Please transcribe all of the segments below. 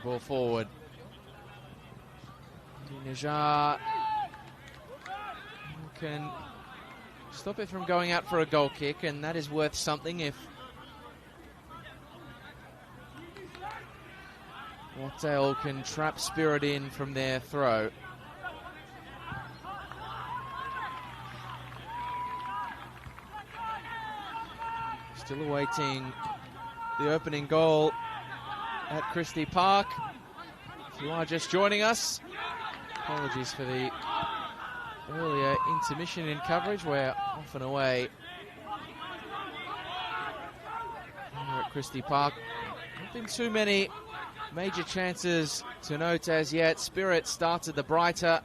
Ball forward. Najar can stop it from going out for a goal kick, and that is worth something if Rockdale can trap Spirit in from their throw. Still awaiting the opening goal at Christie Park. If you are just joining us, apologies for the earlier intermission in coverage. We're off and away here at Christie Park. Not been too many major chances to note as yet. Spirit started the brighter,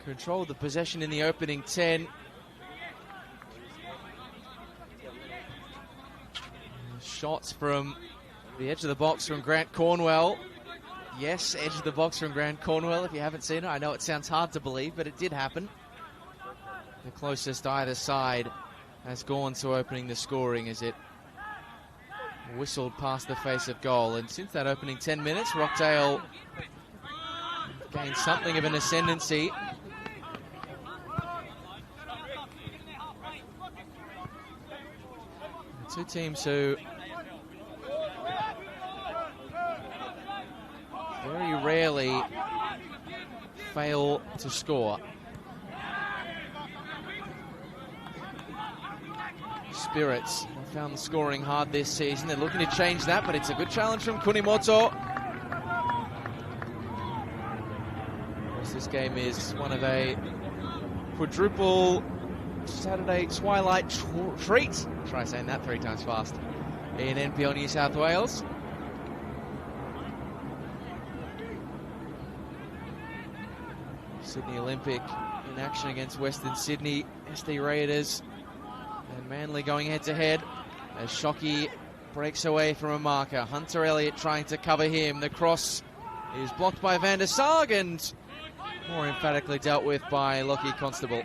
controlled the possession in the opening 10. Shots from the edge of the box from Grant Cornwell. Yes, edge of the box from Grant Cornwell. If you haven't seen it, I know it sounds hard to believe, but it did happen. The closest either side has gone to opening the scoring as it whistled past the face of goal. And since that opening 10 minutes, Rockdale gained something of an ascendancy. Two teams who very rarely fail to score. Spirits have found the scoring hard this season. They're looking to change that, but it's a good challenge from Kunimoto. This game is one of a quadruple Saturday twilight treat. Try saying that 3 times fast. In NPL New South Wales. Sydney Olympic in action against Western Sydney. SD Raiders and Manly going head to head as Shockey breaks away from a marker. Hunter Elliott trying to cover him. The cross is blocked by Van der Sarg and more emphatically dealt with by Lockie Constable.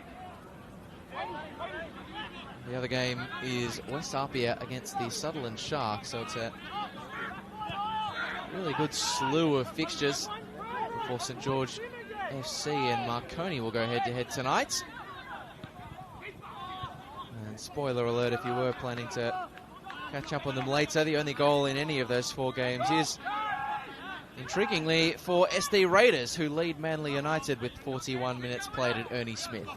The other game is West Apia against the Sutherland Sharks, so it's a really good slew of fixtures before St George FC and Marconi will go head-to-head tonight. And spoiler alert, if you were planning to catch up on them later, the only goal in any of those 4 games is, intriguingly, for SD Raiders, who lead Manly United with 41 minutes played at Ernie Smith.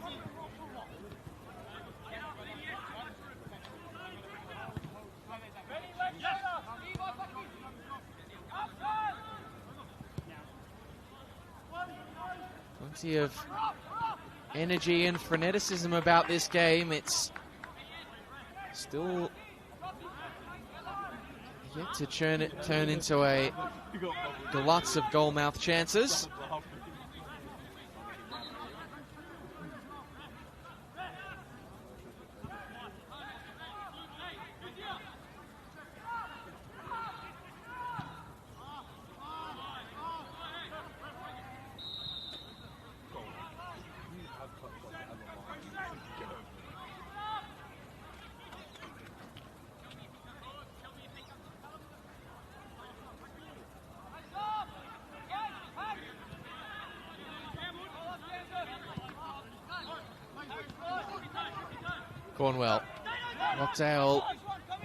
Plenty of energy and freneticism about this game. It's still yet to turn into a deluxe of goal-mouth chances. Cornwell. Rockdale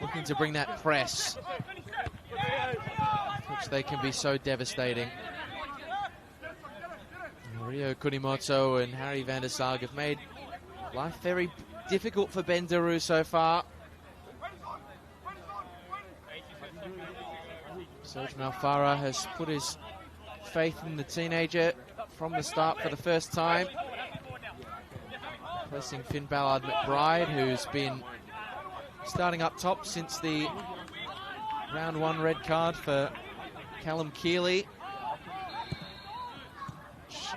looking to bring that press, which they can be so devastating. Rio Kunimoto and Harry Van der Sarg have made life very difficult for Ben Daru so far. Serge Malfara has put his faith in the teenager from the start for the first time. Placing Finn Ballard McBride, who's been starting up top since the round 1 red card for Callum Keeley. If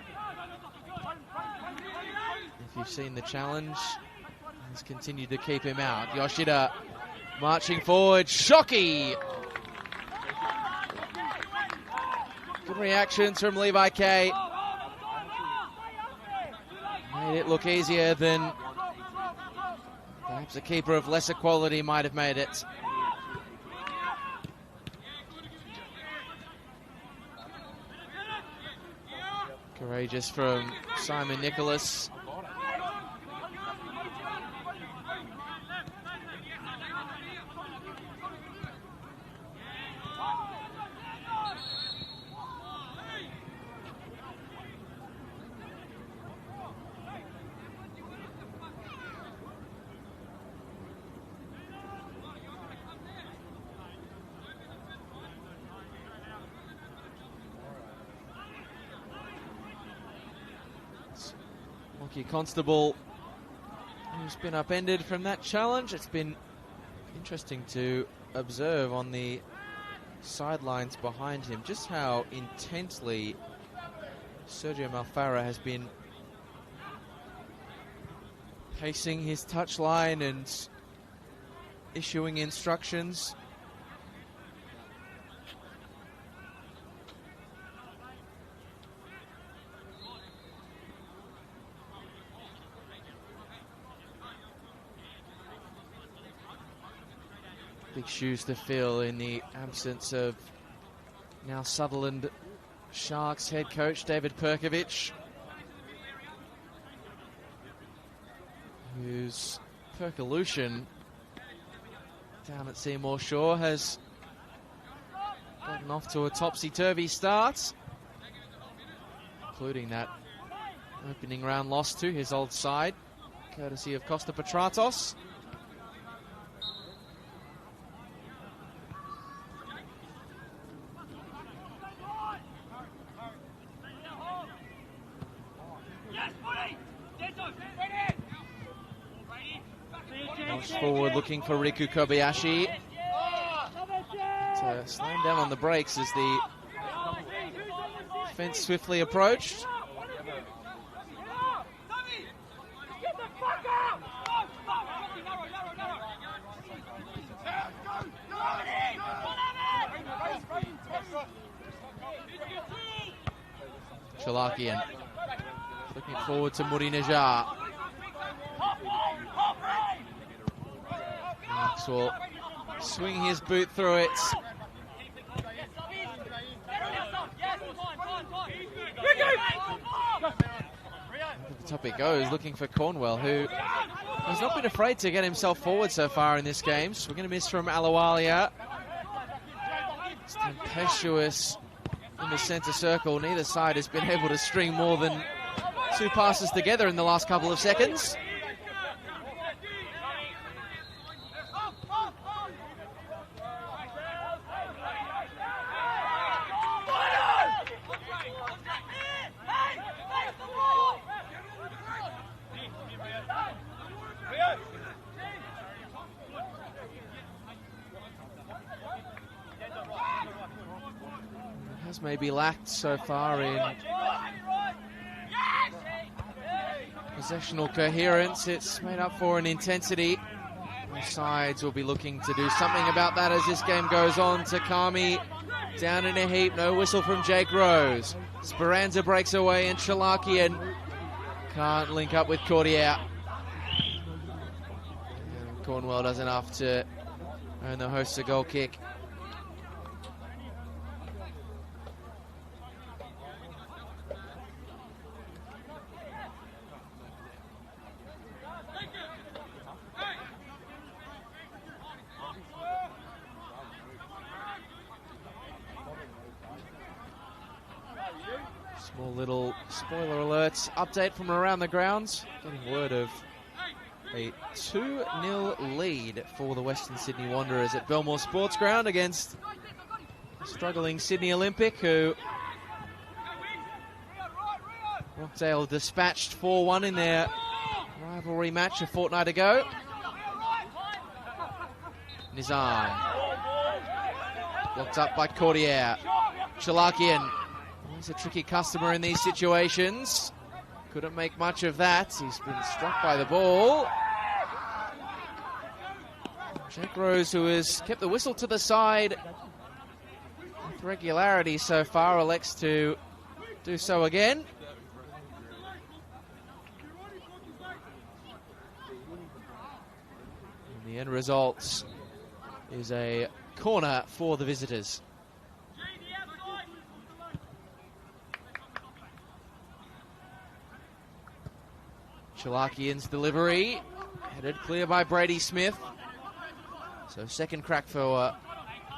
you've seen the challenge, he's continued to keep him out. Yoshida marching forward. Shockey! Good reactions from Levi K. Made it look easier than perhaps a keeper of lesser quality might have made it. Courageous from Simon Nicholas. Lockie Constable, who's been upended from that challenge. It's been interesting to observe on the sidelines behind him just how intensely Sergio Malfarra has been pacing his touchline and issuing instructions. Big shoes to fill in the absence of now Sutherland Sharks head coach David Perkovic, whose percolution down at Seymour Shore has gotten off to a topsy-turvy start, including that opening round loss to his old side, courtesy of Costa Petratos. Forward looking for Riku Kobayashi to slam down on the brakes as the fence swiftly approached. Chalakian looking forward to Muri Najar. Will swing his boot through it. The top it goes, looking for Cornwell, who has not been afraid to get himself forward so far in this game. So we're going to miss from Alawalia. It's tempestuous in the centre circle. Neither side has been able to string more than two passes together in the last couple of seconds. Maybe lacked so far in possessional coherence. It's made up for in intensity. Both sides will be looking to do something about that as this game goes on. Takami down in a heap, no whistle from Jake Rose. Speranza breaks away and Chalakian can't link up with Cordier. Cornwell does enough to earn the hosts a goal kick. Small little spoiler alerts update from around the grounds. Getting word of a 2-0 lead for the Western Sydney Wanderers at Belmore Sports Ground against the struggling Sydney Olympic, who Rockdale dispatched 4-1 in their rivalry match a fortnight ago. Nizam blocked up by Cordier. Chalakian, he's a tricky customer in these situations. Couldn't make much of that. He's been struck by the ball. Jake Rose, who has kept the whistle to the side with regularity so far, elects to do so again. And the end result is a corner for the visitors. Chalakian's delivery, headed clear by Brady Smith. So second crack for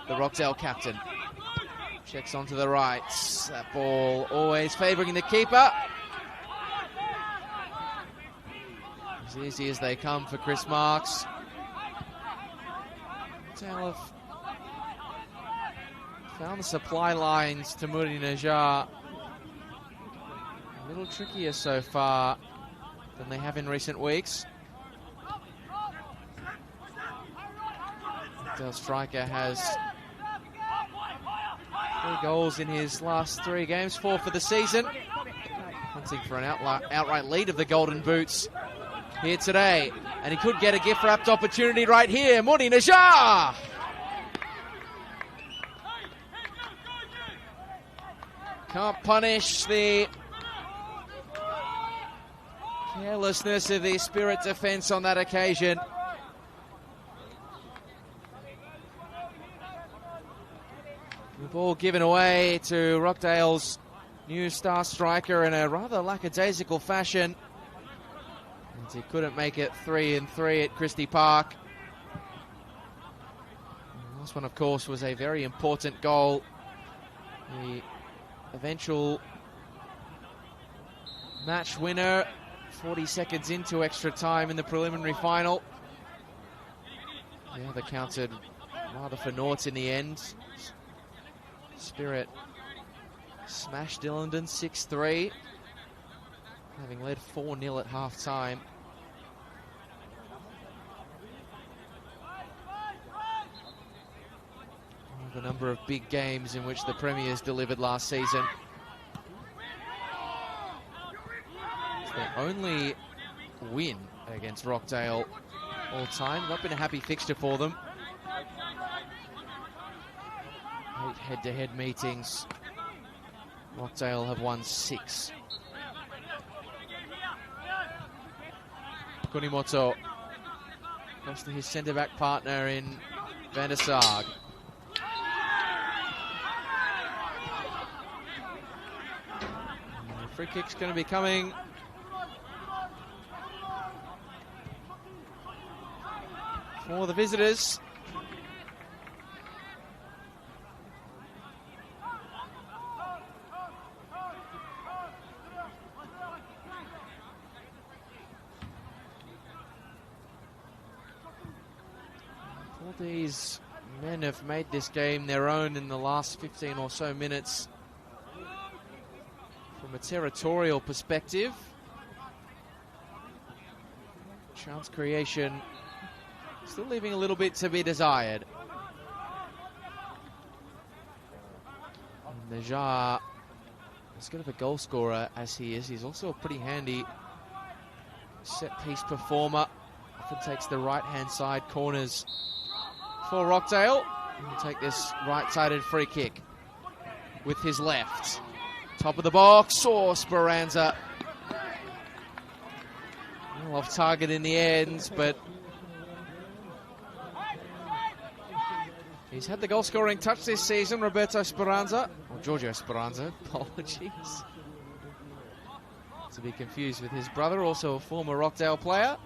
the Rockdale captain. Checks onto the right. That ball always favouring the keeper. As easy as they come for Chris Marks. Rockdale have found the supply lines to Muri Najjar a little trickier so far than they have in recent weeks. Rockdale striker has 3 goals in his last 3 games, 4 for the season. Hunting for an outright lead of the Golden Boots here today. And he could get a gift-wrapped opportunity right here. Muri Najjar! Can't punish the carelessness of the Spirit defence on that occasion. The ball given away to Rockdale's new star striker in a rather lackadaisical fashion. And he couldn't make it 3-3 at Christie Park. The last one, of course, was a very important goal. The eventual match winner, 40 seconds into extra time in the preliminary final. Yeah, they counted rather for naught in the end. Spirit smashed Ilinden 6-3, having led 4-0 at half-time. The number of big games in which the Premiers delivered last season. It's their only win against Rockdale all time. Not been a happy fixture for them. 8 head-to-head meetings. Rockdale have won 6. Kunimoto goes to his centre-back partner in Van der Sarg. Free kick's going to be coming. For the visitors. All these men have made this game their own in the last 15 or so minutes. From a territorial perspective, chance creation still leaving a little bit to be desired. Najjar, as good of a goal scorer as he is, he's also a pretty handy set-piece performer. Often takes the right-hand side corners for Rockdale. He'll take this right-sided free kick with his left. Top of the box, or Speranza. Well, off target in the end, but he's had the goal-scoring touch this season, Roberto Speranza. Or Giorgio Speranza, apologies. To be confused with his brother, also a former Rockdale player.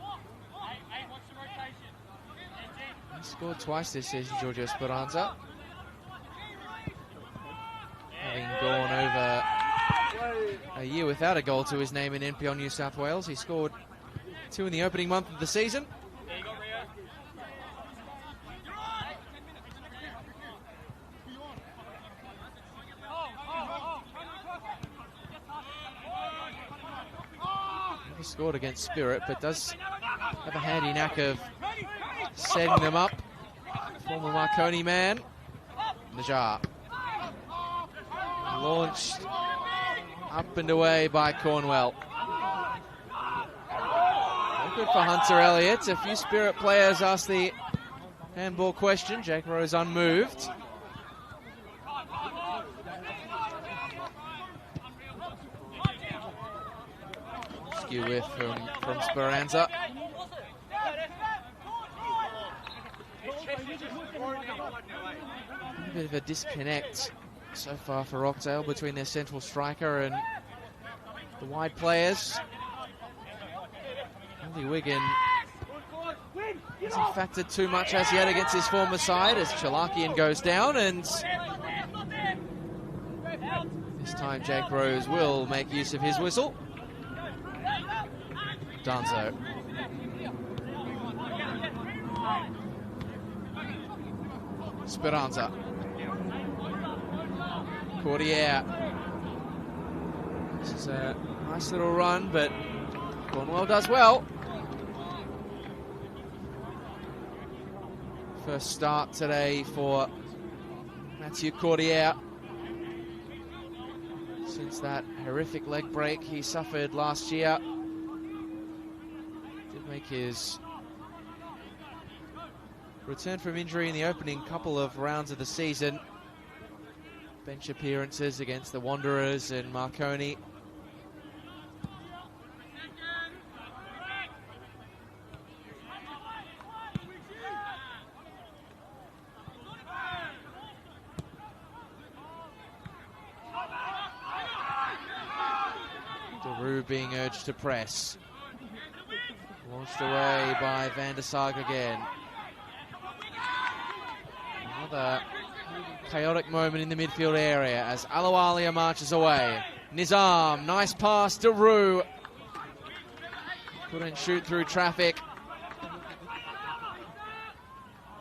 He scored twice this season, Giorgio Speranza. Having gone over a year without a goal to his name in NPL New South Wales. He scored 2 in the opening month of the season. Never scored against Spirit, but does have a handy knack of setting them up. Former Marconi man, Najjar. Launched up and away by Cornwell. Good for Hunter Elliott. A few Spirit players asked the handball question. Jake Rose unmoved. Skew with from Speranza. A bit of a disconnect so far for Rockdale between their central striker and the wide players. Ollie Wigan hasn't factored too much as yet against his former side as Chalakian goes down, and this time Jake Rose will make use of his whistle. Danzo. Speranza. Cordier. This is a nice little run, but Cornwell does well. First start today for Mathieu Cordier since that horrific leg break he suffered last year. Did make his return from injury in the opening couple of rounds of the season. Bench appearances against the Wanderers and Marconi. Daru being urged to press. Launched away by Van der Sarg again. Another chaotic moment in the midfield area as Alawalia marches away. Nizam, nice pass, Daru. Couldn't shoot through traffic.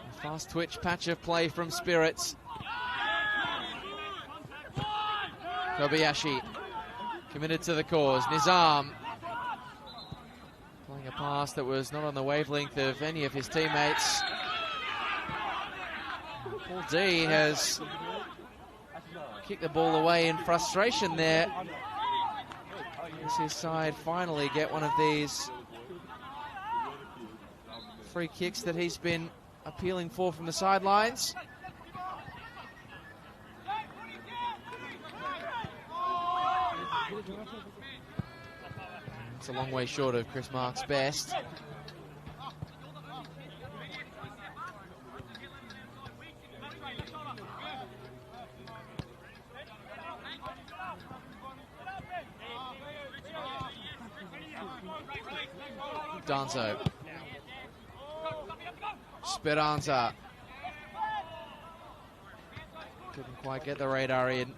A fast twitch patch of play from Spirits. Kobayashi committed to the cause. Nizam playing a pass that was not on the wavelength of any of his teammates. Paul D has kicked the ball away in frustration there. As his side finally get one of these free kicks that he's been appealing for from the sidelines. It's a long way short of Chris Mark's best. Danzo. Speranza. Couldn't quite get the radar in.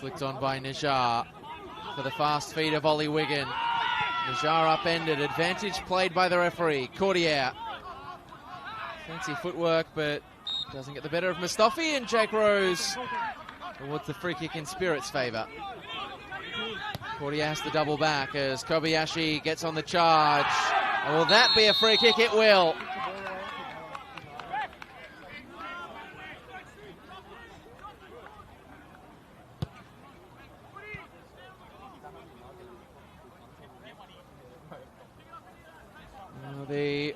Flicked on by Najar for the fast feet of Ollie Wigan. Najar upended, advantage played by the referee. Cordier. Fancy footwork, but doesn't get the better of Mustafi, and Jake Rose towards the free kick in Spirit's favour. Cordier has to double back as Kobayashi gets on the charge. And will that be a free kick? It will. The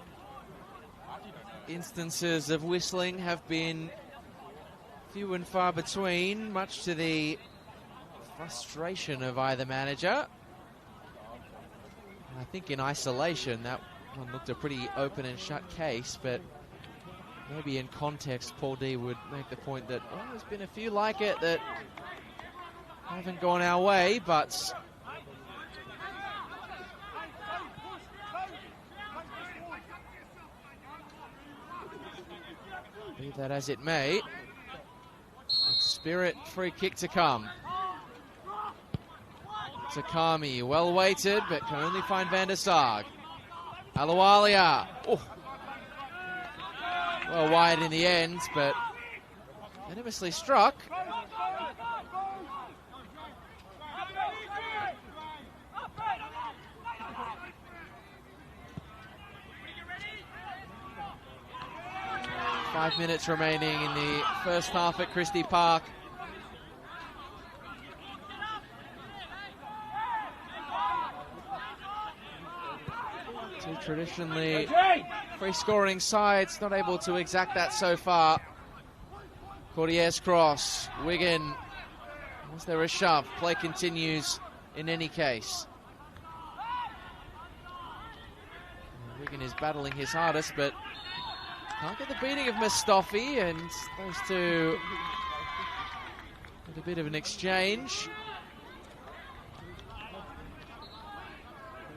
instances of whistling have been few and far between, much to the frustration of either manager. I think in isolation that one looked a pretty open and shut case, but maybe in context Paul D would make the point that there's been a few like it that haven't gone our way, but be that as it may, it's Spirit free kick to come. Takami, well weighted, but can only find Van der Sarg. Alawalia. Oh. Well wide in the end, but venomously struck. 5 minutes remaining in the first half at Christie Park. Two traditionally free-scoring sides, not able to exact that so far. Cordier's cross, Wigan, was there a shove? Play continues in any case. Wigan is battling his hardest, but can't get the beating of Mustafi, and those two with a bit of an exchange.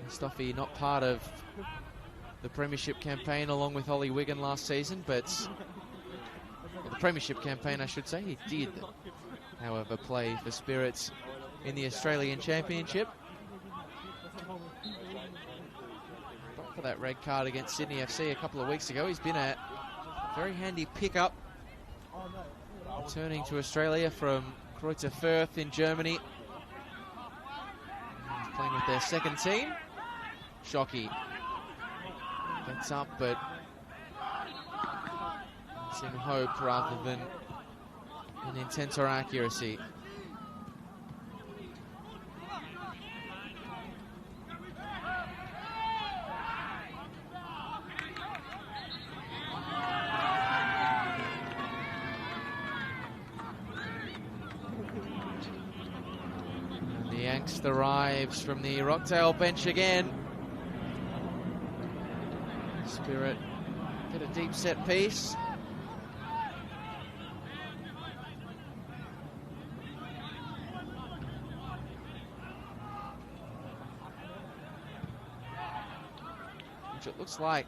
Mustafi not part of the Premiership campaign along with Ollie Wigan last season, but the Premiership campaign, I should say. He did, however, play for Spirits in the Australian Championship. But for that red card against Sydney FC a couple of weeks ago, he's been a very handy pickup. Returning to Australia from Greuther Fürth in Germany. He's playing with their second team. Shockey gets up, but it's in hope rather than in intent or accuracy. And the angst arrives from the Rockdale bench again. Spirit get a deep set piece. Which it looks like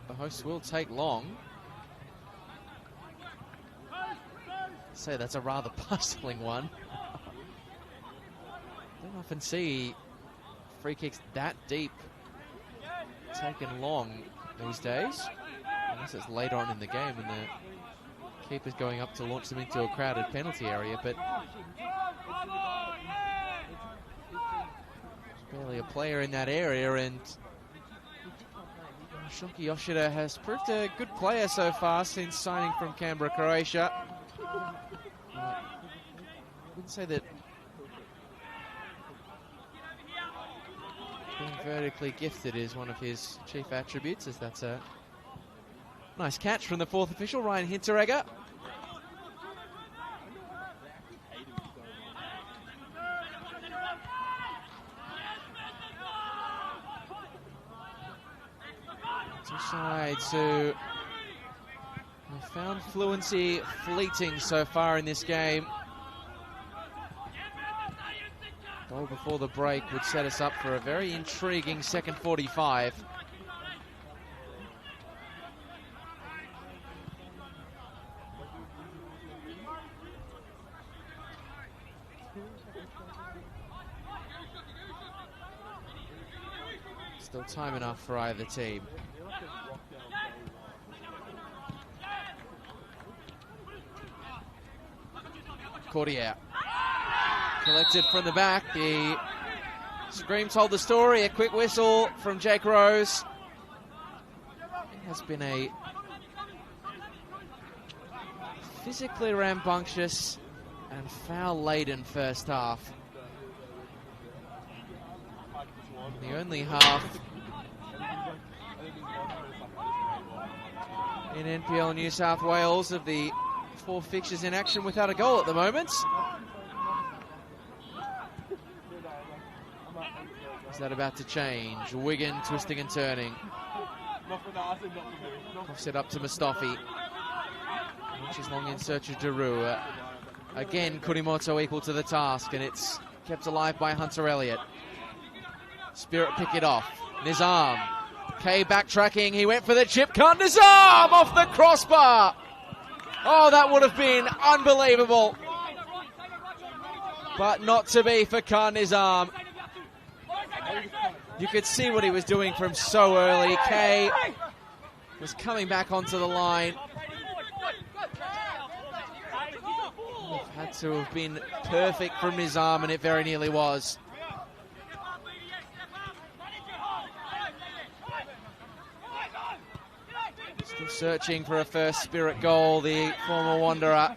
the hosts will take long. I'd say that's a rather puzzling one. Don't often see free kicks that deep taken long these days, unless it's later on in the game and the keeper's going up to launch them into a crowded penalty area, but there's barely a player in that area, and Shunki Yoshida has proved a good player so far since signing from Canberra, Croatia. I wouldn't say that being vertically gifted is one of his chief attributes, as that's a nice catch from the fourth official, Ryan Hinteregger. Two sides who have found fluency fleeting so far in this game. Goal before the break would set us up for a very intriguing second 45. Still time enough for either team. Cordier. Collected from the back. The scream told the story. A quick whistle from Jake Rose. It has been a physically rambunctious and foul-laden first half. The only half in NPL New South Wales of the 4 fixtures in action without a goal at the moment. Is that about to change? Wigan twisting and turning. Offset up to Mustafi. Launches long in search of Daru. Again, Kurimoto equal to the task, and it's kept alive by Hunter Elliott. Spirit pick it off. Nizam. Kay backtracking. He went for the chip. Khan Nizam off the crossbar. Oh, that would have been unbelievable. But not to be for Khan Nizam. You could see what he was doing from so early. Kay was coming back onto the line. Had to have been perfect from Nizam, and it very nearly was. Still searching for a first Spirit goal, the former Wanderer.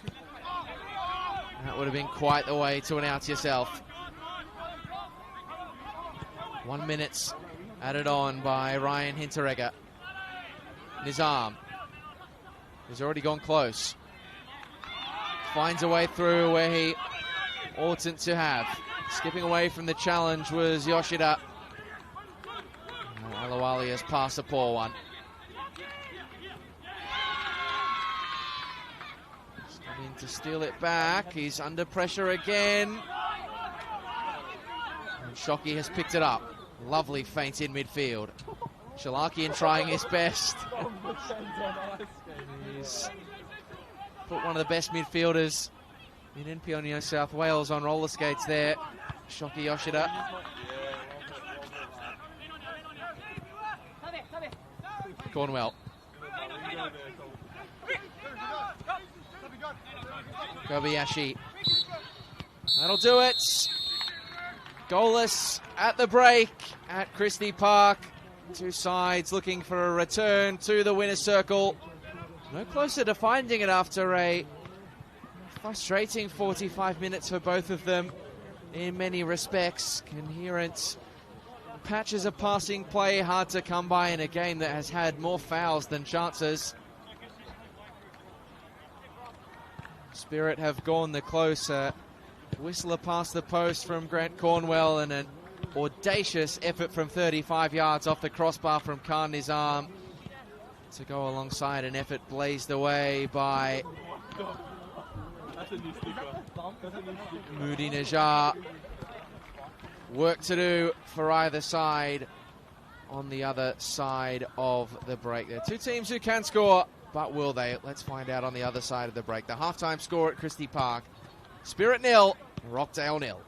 That would have been quite the way to announce yourself. 1 minute added on by Ryan Hinteregger. Nizam has already gone close. Finds a way through where he oughtn't to have. Skipping away from the challenge was Yoshida. Alawali has passed a poor one. He's coming to steal it back. He's under pressure again. And Shockey has picked it up. Lovely feint in midfield. Shalakian trying his best. He's put one of the best midfielders in NPL New South Wales on roller skates there. Shockey Yoshida. Cornwell. Kobayashi. That'll do it. Goalless at the break at Christie Park. Two sides looking for a return to the winner's circle. No closer to finding it after a frustrating 45 minutes for both of them in many respects. Coherent patches of passing play, hard to come by in a game that has had more fouls than chances. Spirit have gone the closer. Whistler past the post from Grant Cornwell, and an audacious effort from 35 yards off the crossbar from Khan Nizam to go alongside an effort blazed away by Moody Najjar. Work to do for either side on the other side of the break. There are two teams who can score, but will they? Let's find out on the other side of the break. The halftime score at Christie Park: Spirit 0, Rockdale 0.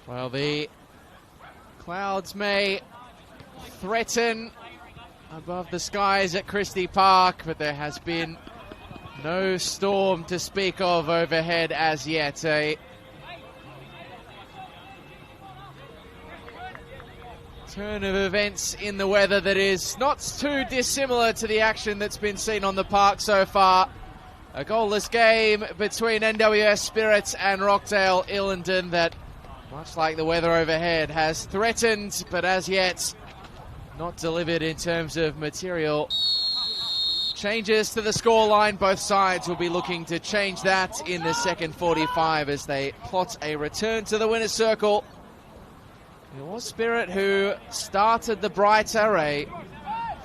Well, the clouds may threaten above the skies at Christie Park, but there has been no storm to speak of overhead as yet. A turn of events in the weather that is not too dissimilar to the action that's been seen on the park so far. A goalless game between NWS Spirits and Rockdale Ilinden that, much like the weather overhead, has threatened, but as yet not delivered in terms of material changes to the scoreline. Both sides will be looking to change that in the second 45 as they plot a return to the winner's circle. It was Spirit who started the brighter, a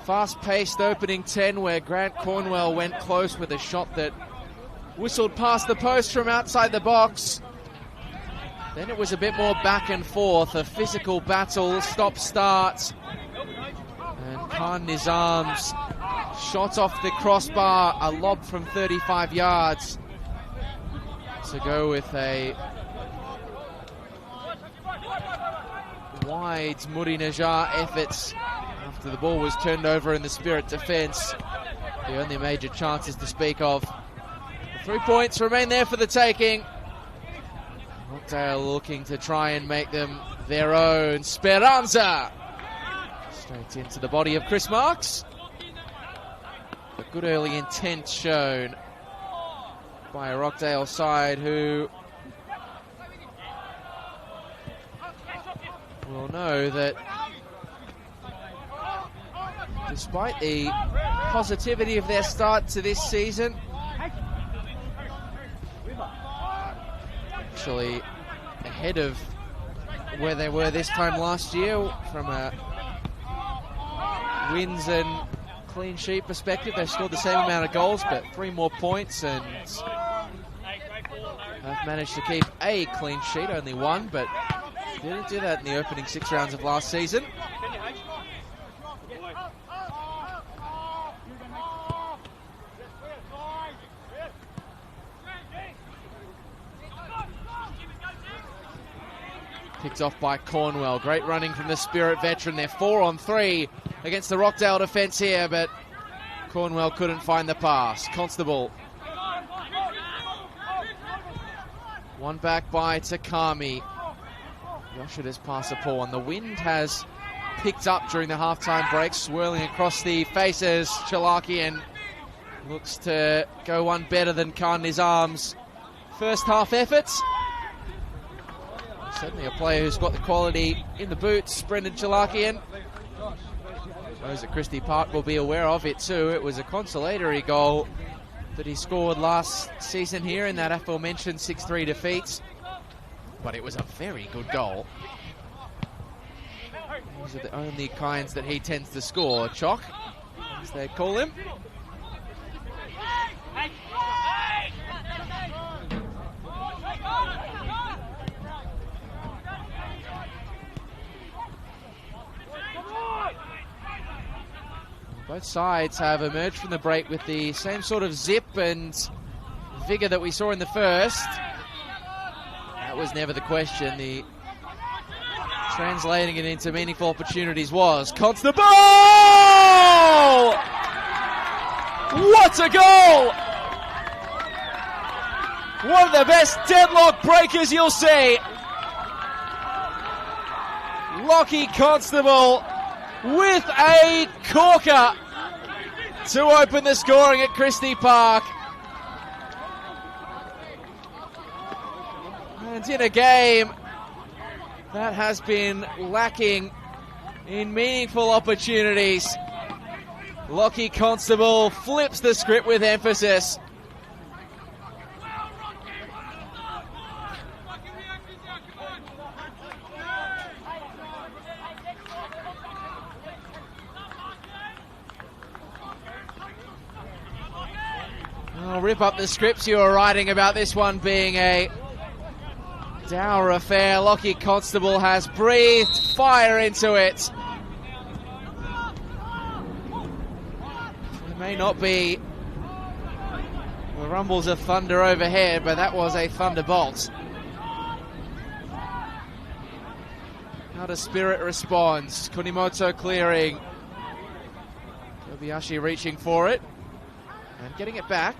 fast-paced opening 10 where Grant Cornwell went close with a shot that whistled past the post from outside the box. Then it was a bit more back and forth, a physical battle, stop-start. And Khan Nizam's shot off the crossbar, a lob from 35 yards to go with a wide Muri Najjar efforts after the ball was turned over in the Spirit defence. The only major chances to speak of. The 3 points remain there for the taking. Rockdale looking to try and make them their own. Speranza straight into the body of Chris Marks. A good early intent shown by a Rockdale side who will know that despite the positivity of their start to this season, actually ahead of where they were this time last year from a wins and clean sheet perspective. They scored the same amount of goals but 3 more points and have managed to keep a clean sheet, only 1, but didn't do that in the opening 6 rounds of last season. Picked off by Cornwell. Great running from the Spirit veteran. They're 4 on 3 against the Rockdale defence here, but Cornwell couldn't find the pass. Constable. One back by Takami. Yoshida's pass a paw, and the wind has picked up during the halftime break, swirling across the faces. Chalakian looks to go one better than Khan Nizam's first half efforts. Certainly a player who's got the quality in the boots, Brendan Chalakian. Those at Christie Park will be aware of it too. It was a consolatory goal that he scored last season here in that aforementioned 6-3 defeat. But it was a very good goal. These are the only kinds that he tends to score. Chock, as they call him. Both sides have emerged from the break with the same sort of zip and vigour that we saw in the first. That was never the question. The translating it into meaningful opportunities was Constable! What a goal! One of the best deadlock breakers you'll see. Lockie Constable with a corker to open the scoring at Christie Park. And in a game that has been lacking in meaningful opportunities, Lockie Constable flips the script with emphasis. I'll rip up the scripts you were writing about this one being a dour affair. Lockie Constable has breathed fire into it. There may not be the rumbles of thunder overhead, but that was a thunderbolt. How does Spirit respond? Kunimoto clearing. Kobayashi reaching for it and getting it back.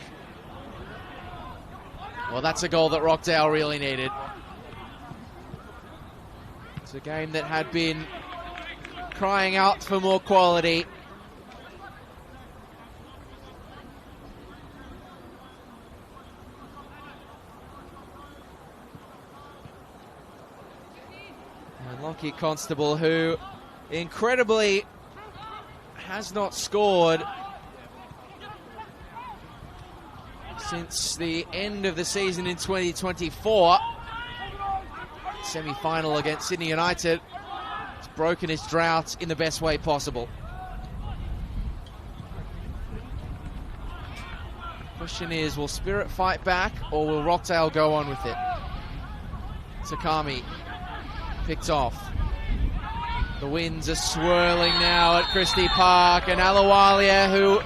Well, that's a goal that Rockdale really needed. It's a game that had been crying out for more quality. And Lockie Constable, who incredibly has not scored since the end of the season in 2024. Semi-final against Sydney United. He's broken his drought in the best way possible. Question is, will Spirit fight back or will Rockdale go on with it? Takami picked off. The winds are swirling now at Christie Park, and Alawalia, who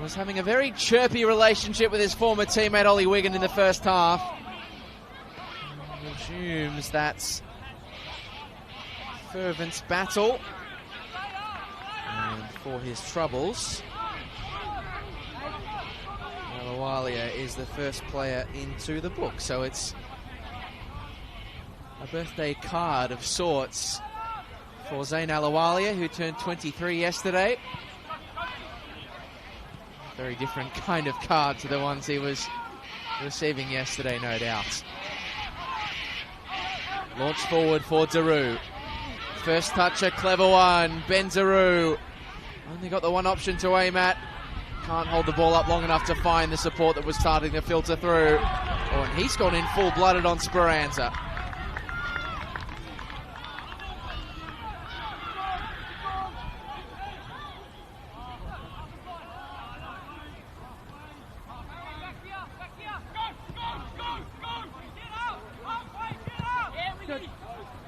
was having a very chirpy relationship with his former teammate Ollie Wigan in the first half, resumes that fervent battle. And for his troubles, Alawalia is the first player into the book, so it's a birthday card of sorts for Zayn Alawalia, who turned 23 yesterday. Very different kind of card to the ones he was receiving yesterday, no doubt. Launch forward for Daru. First touch, a clever one. Ben Daru only got the one option to aim at. Can't hold the ball up long enough to find the support that was starting to filter through. Oh, and he's gone in full-blooded on Speranza.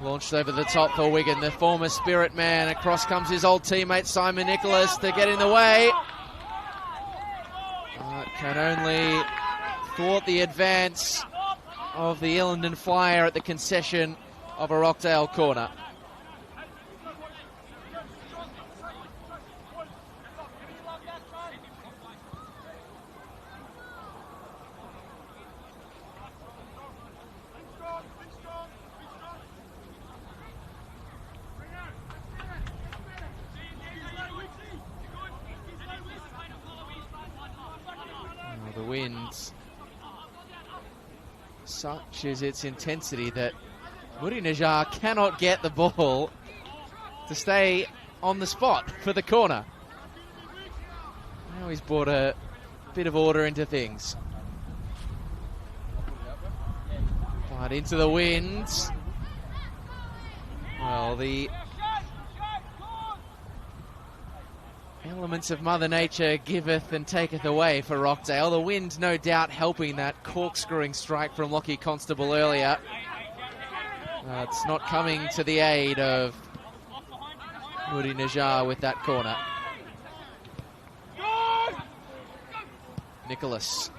Launched over the top for Wigan, the former Spirit man. Across comes his old teammate Simon Nicholas to get in the way. Can only thwart the advance of the Ilinden Flyer at the concession of a Rockdale corner. The wind, such is its intensity that Muri Najar cannot get the ball to stay on the spot for the corner. Now he's brought a bit of order into things. But into the wind. Well, the elements of Mother Nature giveth and taketh away for Rockdale. The wind, no doubt, helping that corkscrewing strike from Lockie Constable earlier. It's not coming to the aid of Muri Najar with that corner. Nicholas.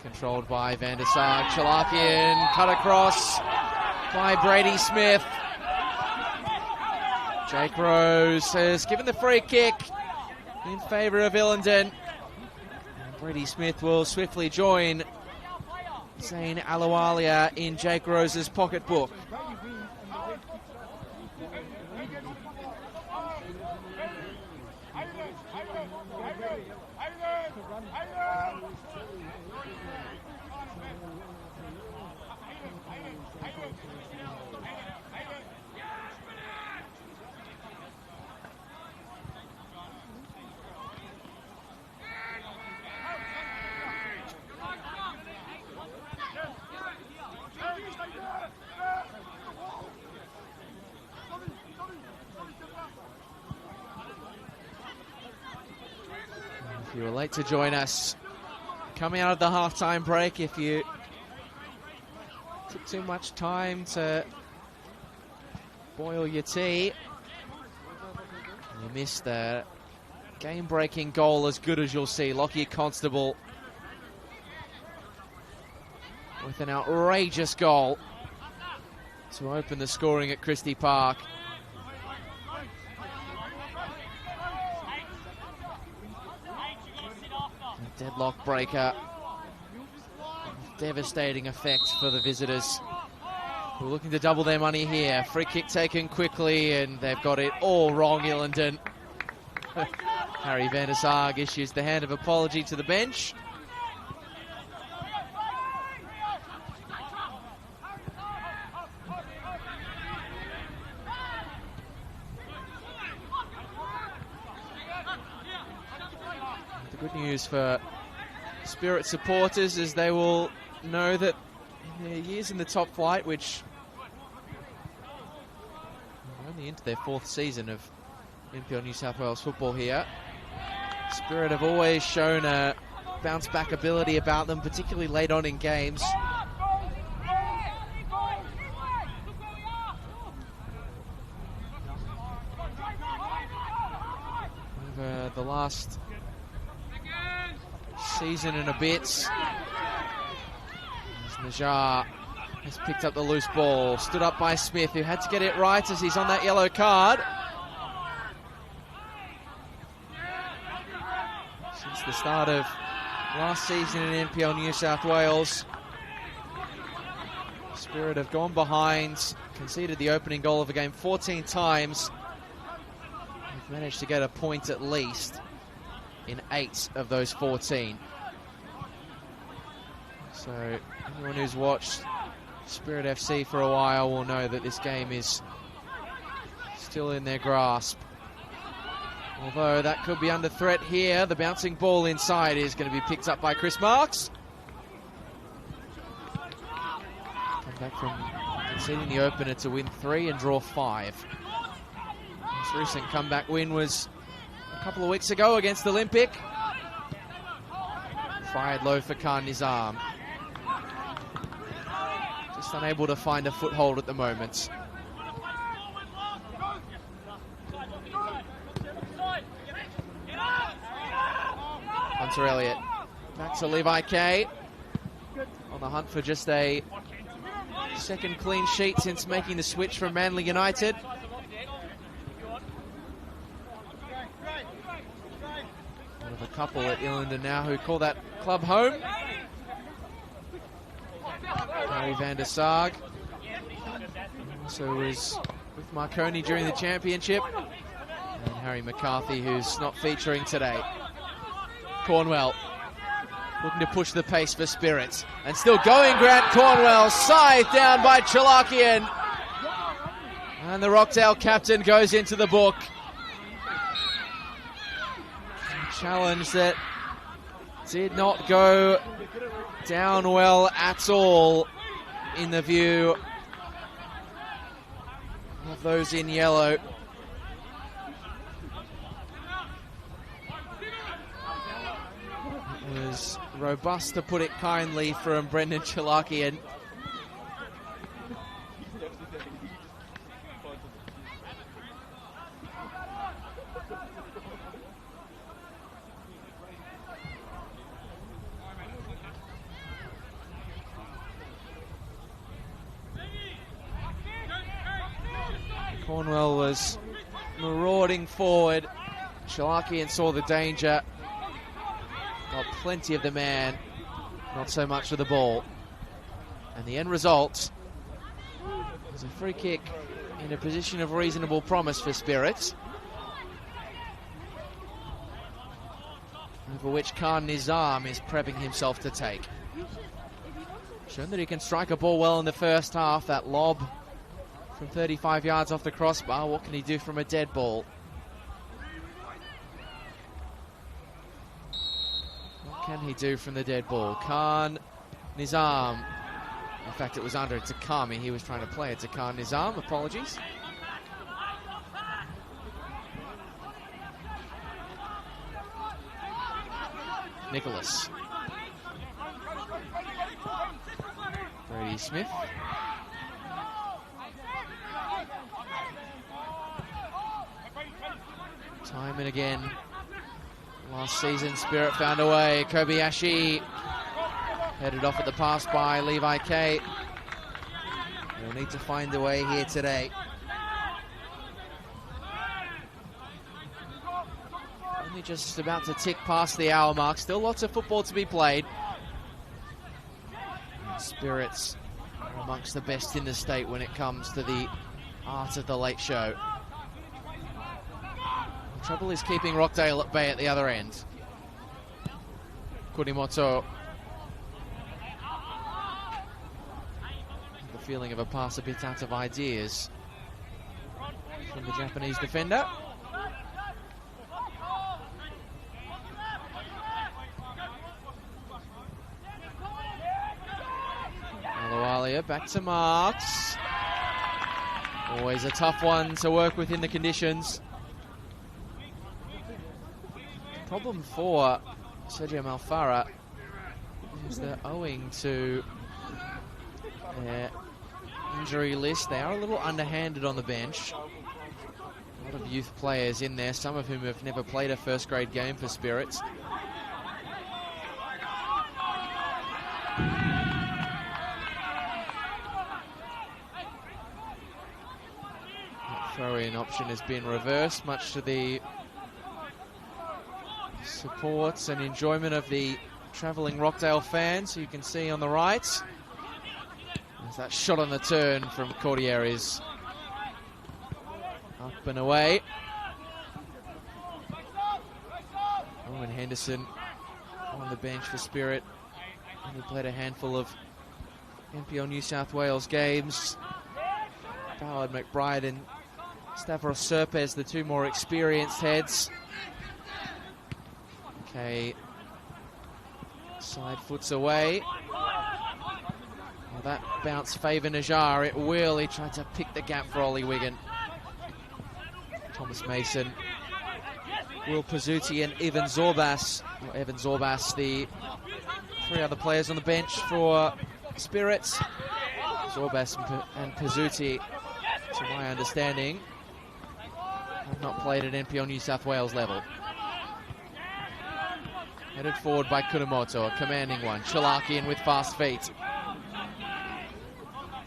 Controlled by Van der Sar. Chalakian cut across by Brady Smith. Jake Rose has given the free kick in favour of Ilinden. And Brady Smith will swiftly join Zayn Alawalia in Jake Rose's pocketbook. If you were late to join us, coming out of the halftime break, if you took too much time to boil your tea, you missed the game-breaking goal as good as you'll see. Lockie Constable with an outrageous goal to open the scoring at Christie Park. A deadlock breaker. Devastating effect for the visitors. We're looking to double their money here. Free kick taken quickly, and they've got it all wrong, Ilinden. Harry van der Sarg issues the hand of apology to the bench. The good news for Spirit supporters is they will know that in their years in the top flight, which are only into their 4th season of NPL New South Wales football here, Spirit have always shown a bounce back ability about them, particularly late on in games. Over the last season and a bit, Najar has picked up the loose ball, stood up by Smith, who had to get it right as he's on that yellow card. Since the start of last season in NPL New South Wales, Spirit have gone behind, conceded the opening goal of the game 14 times. They've managed to get a point at least in 8 of those 14. So anyone who's watched Spirit FC for a while will know that this game is still in their grasp. Although that could be under threat here. The bouncing ball inside is going to be picked up by Chris Marks. Come back from conceding the opener to win 3 and draw 5. His recent comeback win was a couple of weeks ago against Olympic. Fired low for Khan Nizam. Just unable to find a foothold at the moment. Hunter Elliott back to Levi Kay, on the hunt for just a second clean sheet since making the switch from Manly United. One of a couple at Ilinden now who call that club home. Harry van der Sarg also was with Marconi during the championship, and Harry McCarthy, who's not featuring today. Cornwell looking to push the pace for Spirit, and still going Grant Cornwell, scythed down by Chalakian, and the Rockdale captain goes into the book. A challenge that did not go down well at all in the view of those in yellow. It was robust, to put it kindly, from Brendan Chalakian. Cornwell was marauding forward. Chalakian saw the danger. Got plenty of the man, not so much of the ball. And the end result is a free kick in a position of reasonable promise for Spirit, over which Khan Nizam is prepping himself to take. Shown that he can strike a ball well in the first half. That lob from 35 yards off the crossbar. What can he do from a dead ball? What can he do from the dead ball? Khan Nizam. In fact, it was under Takami. He was trying to play it to Khan Nizam. Apologies. Nicholas. Brady Smith. Time and again, last season, Spirit found a way. Kobayashi Headed off at the pass by Levi K. They'll need to find a way here today. Only just about to tick past the hour mark. Still lots of football to be played. Spirits are amongst the best in the state when it comes to the art of the late show. The trouble is keeping Rockdale at bay at the other end. Kurimoto. The feeling of a pass a bit out of ideas from the Japanese defender. Alawalia back to Marks. Always a tough one to work with in the conditions. The problem for Sergio Malfara is that owing to their injury list, they are a little underhanded on the bench. A lot of youth players in there, some of whom have never played a first grade game for Spirits. That throw-in option has been reversed, much to the support and enjoyment of the travelling Rockdale fans, who you can see on the right. There's that shot on the turn from Cordier is up and away. Owen Henderson on the bench for Spirit. Only played a handful of NPL New South Wales games. Ballard, McBride and Stavros Serpes, the two more experienced heads. Okay, side foots away. Well, that bounce favour Najjar. It will. He tried to pick the gap for Ollie Wigan. Thomas Mason, Will Pizzuti and Evan Zorbas. Well, Evan Zorbas, the three other players on the bench for Spirits. Zorbas and Pizzuti, to my understanding, have not played at NPL New South Wales level. Headed forward by Kurimoto, a commanding one. Chalakian with fast feet.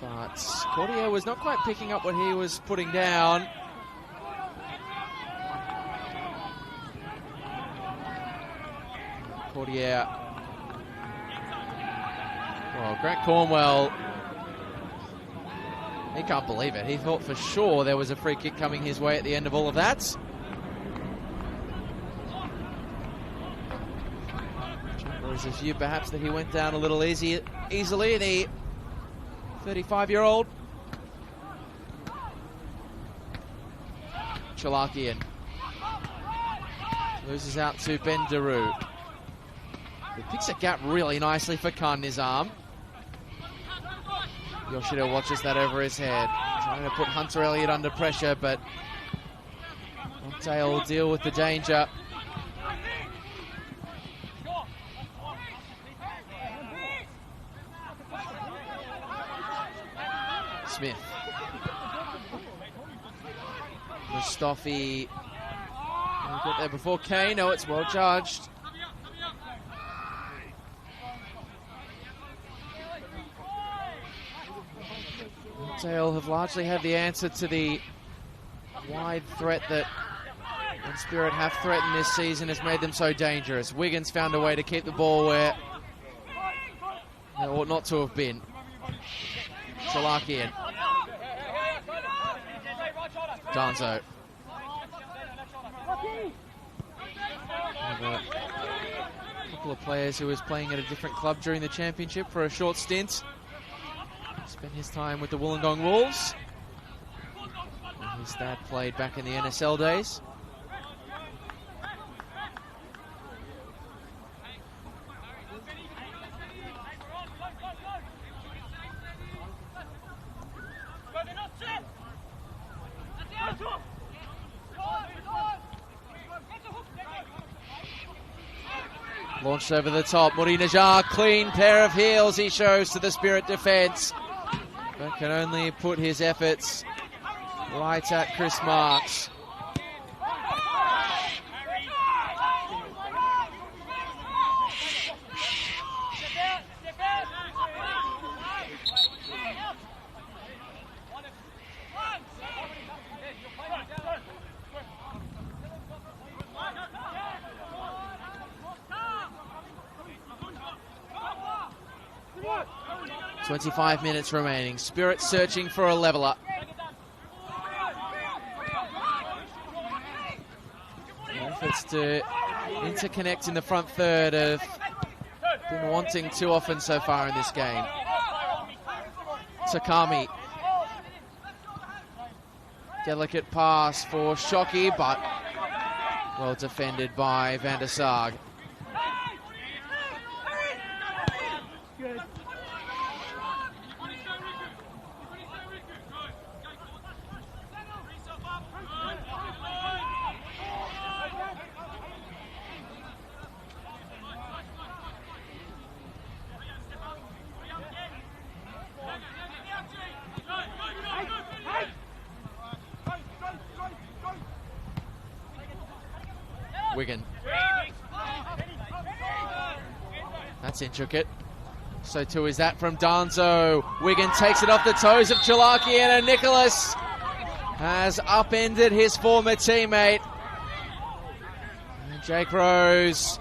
But Cordier was not quite picking up what he was putting down. Cordier. Well, Grant Cornwell, he can't believe it. He thought for sure there was a free kick coming his way at the end of all of that. There's a view perhaps that he went down a little easily, the 35-year-old. Chalakian loses out to Ben Daru. He picks a gap really nicely for Khan Nizam. Yoshida watches that over his head, trying to put Hunter Elliott under pressure, but Rockdale will deal with the danger. Smith. Mustafi. Got there before Kane. No, it's well judged. Rockdale have largely had the answer to the wide threat that Spirit have threatened this season, has made them so dangerous. Wiggins found a way to keep the ball where it ought not to have been. Chalakian. Danzo. A couple of players who was playing at a different club during the championship for a short stint. Spent his time with the Wollongong Wolves. And his dad played back in the NSL days. Launched over the top. Muri Najjar, clean pair of heels he shows to the Spirit defence, but can only put his efforts right at Chris Marks. 25 minutes remaining. Spirit searching for a leveller. Efforts to interconnect in the front third have been wanting too often so far in this game. Takami. Delicate pass for Shockey, but well defended by Van der Sarg. Wigan. That's intricate. So too is that from Danzo. Wigan takes it off the toes of Chalakian, and Nicholas has upended his former teammate. And Jake Rose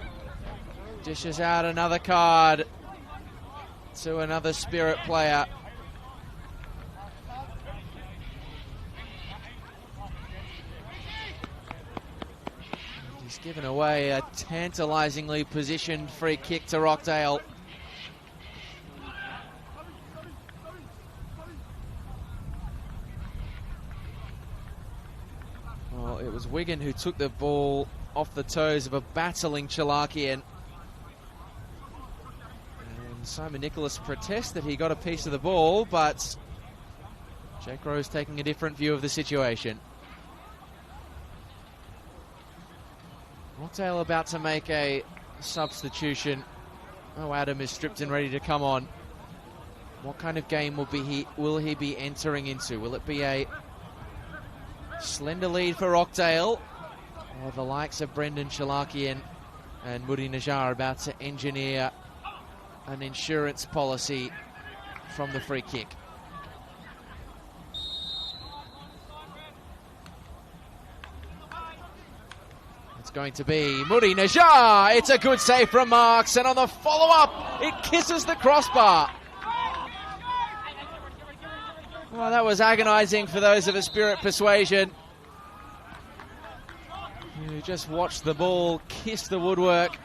dishes out another card to another Spirit player. Given away a tantalisingly positioned free kick to Rockdale. Well, it was Wigan who took the ball off the toes of a battling Chalakian. And Simon Nicholas protests that he got a piece of the ball, but Jake Rose taking a different view of the situation. Rockdale about to make a substitution. Oh, Adam is stripped and ready to come on. What kind of game will he be entering into? Will it be a slender lead for Rockdale, or the likes of Brendan Chalakian and Moody Najjar about to engineer an insurance policy from the free kick? Going to be Moody Najjar. It's a good save from Marks, and on the follow-up, it kisses the crossbar. Well, that was agonising for those of a Spirit persuasion. You just watched the ball kiss the woodwork.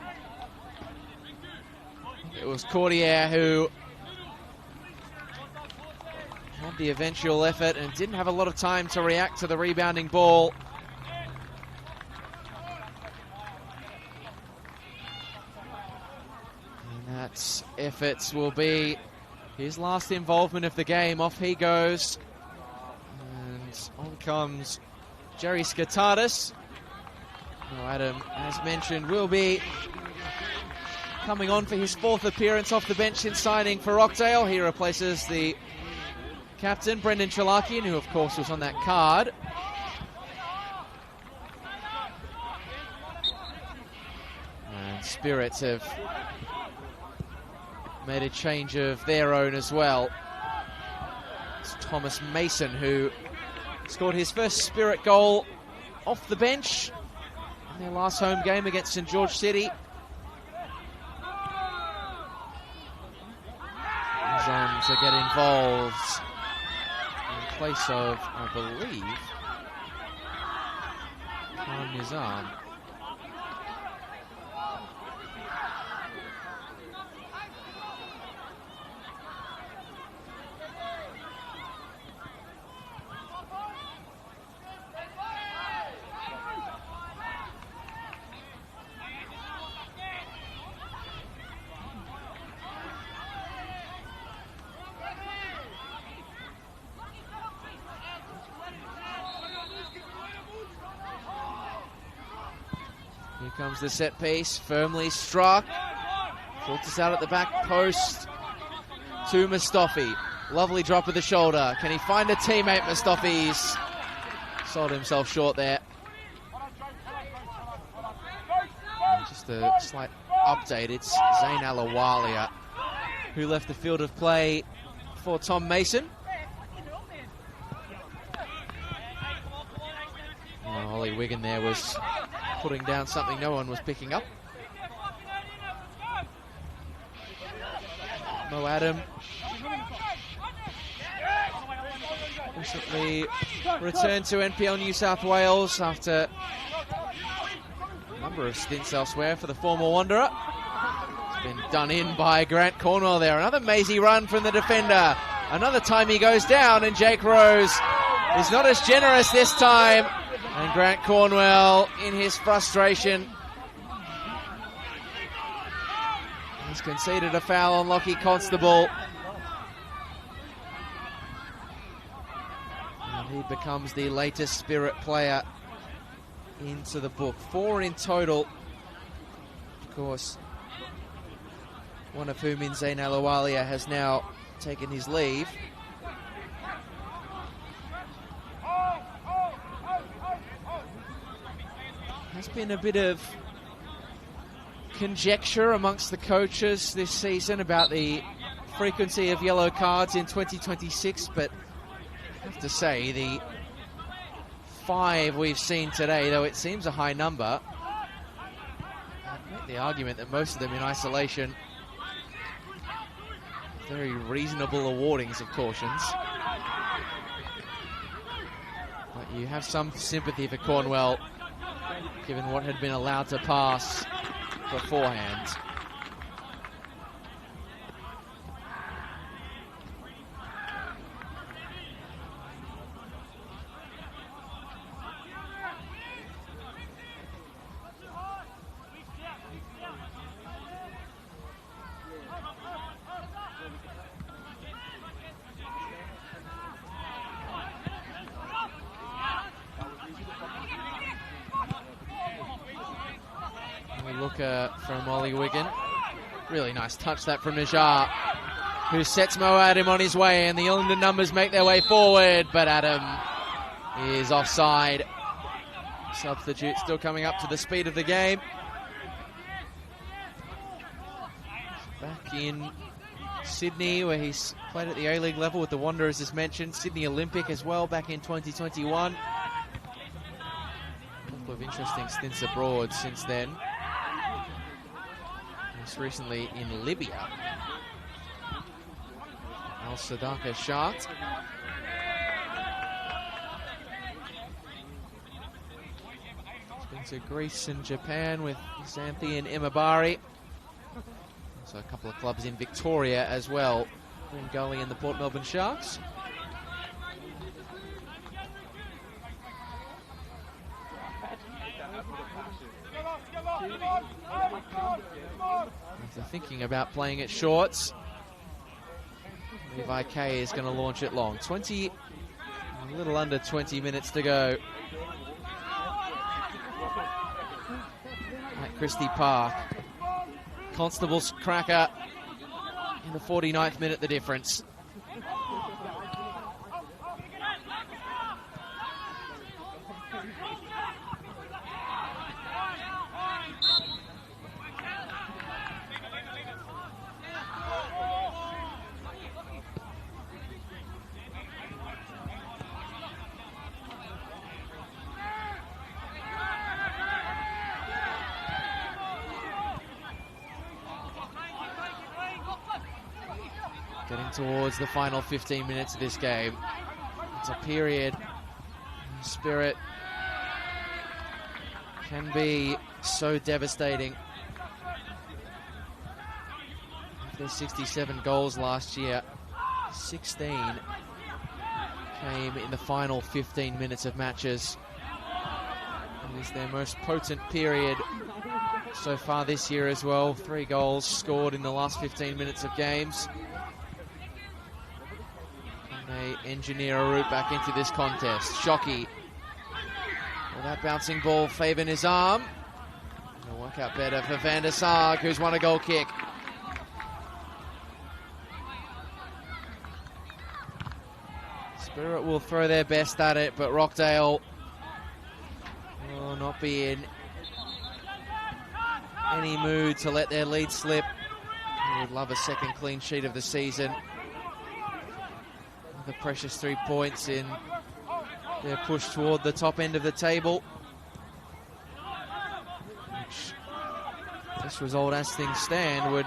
It was Cordier who had the eventual effort and didn't have a lot of time to react to the rebounding ball. That efforts will be his last involvement of the game. Off he goes. And on comes Jerry Skatardis. Adam, as mentioned, will be coming on for his fourth appearance off the bench since signing for Rockdale. He replaces the captain, Brendan Chalakian, who of course was on that card. And Spirits have made a change of their own as well. It's Thomas Mason who scored his first Spirit goal off the bench in their last home game against St George City. He's on to get involved in place of, I believe, Khan Nizam. Here comes the set piece, firmly struck. Filters out at the back post to Mustafi. Lovely drop of the shoulder. Can he find a teammate? Mustafi's sold himself short there. And just a slight update. It's Zain Alawalia who left the field of play for Tom Mason. Ollie Wigan there was putting down something no one was picking up. Mo Adam recently returned to NPL New South Wales after a number of stints elsewhere for the former Wanderer. It's been done in by Grant Cornwell there. Another mazy run from the defender. Another time he goes down, and Jake Rose is not as generous this time. And Grant Cornwell, in his frustration, has conceded a foul on Lockie Constable. And he becomes the latest Spirit player into the book. 4 in total. Of course, one of whom in Zayn Alawalia has now taken his leave. There's been a bit of conjecture amongst the coaches this season about the frequency of yellow cards in 2026, but I have to say the 5 we've seen today, though it seems a high number, I'd make the argument that most of them in isolation, very reasonable awardings of cautions. But you have some sympathy for Cornwell, given what had been allowed to pass beforehand. From Ollie Wigan. Really nice touch that from Najjar, who sets Mo Adam on his way, and the Ilinden numbers make their way forward, but Adam is offside. Substitute still coming up to the speed of the game. Back in Sydney, where he's played at the A-League level with the Wanderers, as mentioned. Sydney Olympic as well, back in 2021. A couple of interesting stints abroad since then. Recently in Libya. Al Sadaka shot. He's been to Greece and Japan with Xanthi and Imabari. Also a couple of clubs in Victoria as well. Gully and the Port Melbourne Sharks. After thinking about playing it shorts, Levi K is going to launch it long. A little under 20 minutes to go at Christie Park. Constable's cracker in the 49th minute, the difference. Getting towards the final 15 minutes of this game. It's a period Spirit can be so devastating. After 67 goals last year, 16 came in the final 15 minutes of matches. It is their most potent period so far this year as well. 3 goals scored in the last 15 minutes of games. They engineer a route back into this contest. Shockey. Well, that bouncing ball favouring his arm. It'll work out better for Van der Sarg, who's won a goal kick. Spirit will throw their best at it, but Rockdale will not be in any mood to let their lead slip. They would love a second clean sheet of the season. The precious 3 points in their push toward the top end of the table. Which, this result as things stand, would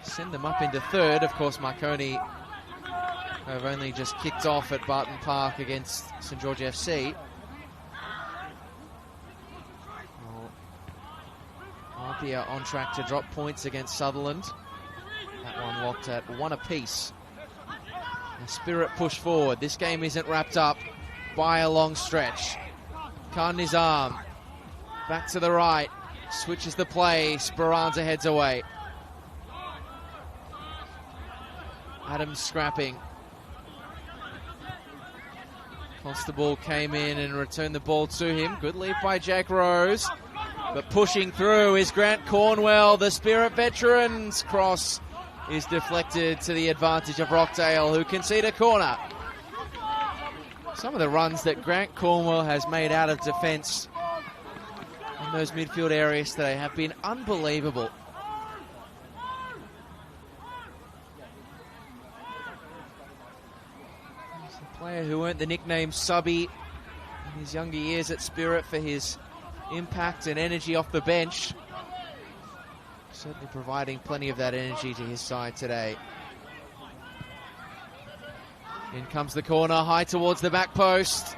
send them up into third. Of course, Marconi have only just kicked off at Barton Park against St George FC. Apia on track to drop points against Sutherland. That one locked at 1 apiece. The Spirit push forward. This game isn't wrapped up by a long stretch. Khan Nizam back to the right, switches the play. Speranza heads away. Adams scrapping. Constable came in and returned the ball to him. Good lead by Jack Rose. But pushing through is Grant Cornwell. The Spirit veterans cross is deflected to the advantage of Rockdale, who concede a corner. Some of the runs that Grant Cornwell has made out of defence in those midfield areas today have been unbelievable. He's a player who earned the nickname Subby in his younger years at Spirit for his impact and energy off the bench. Certainly providing plenty of that energy to his side today. In comes the corner, high towards the back post.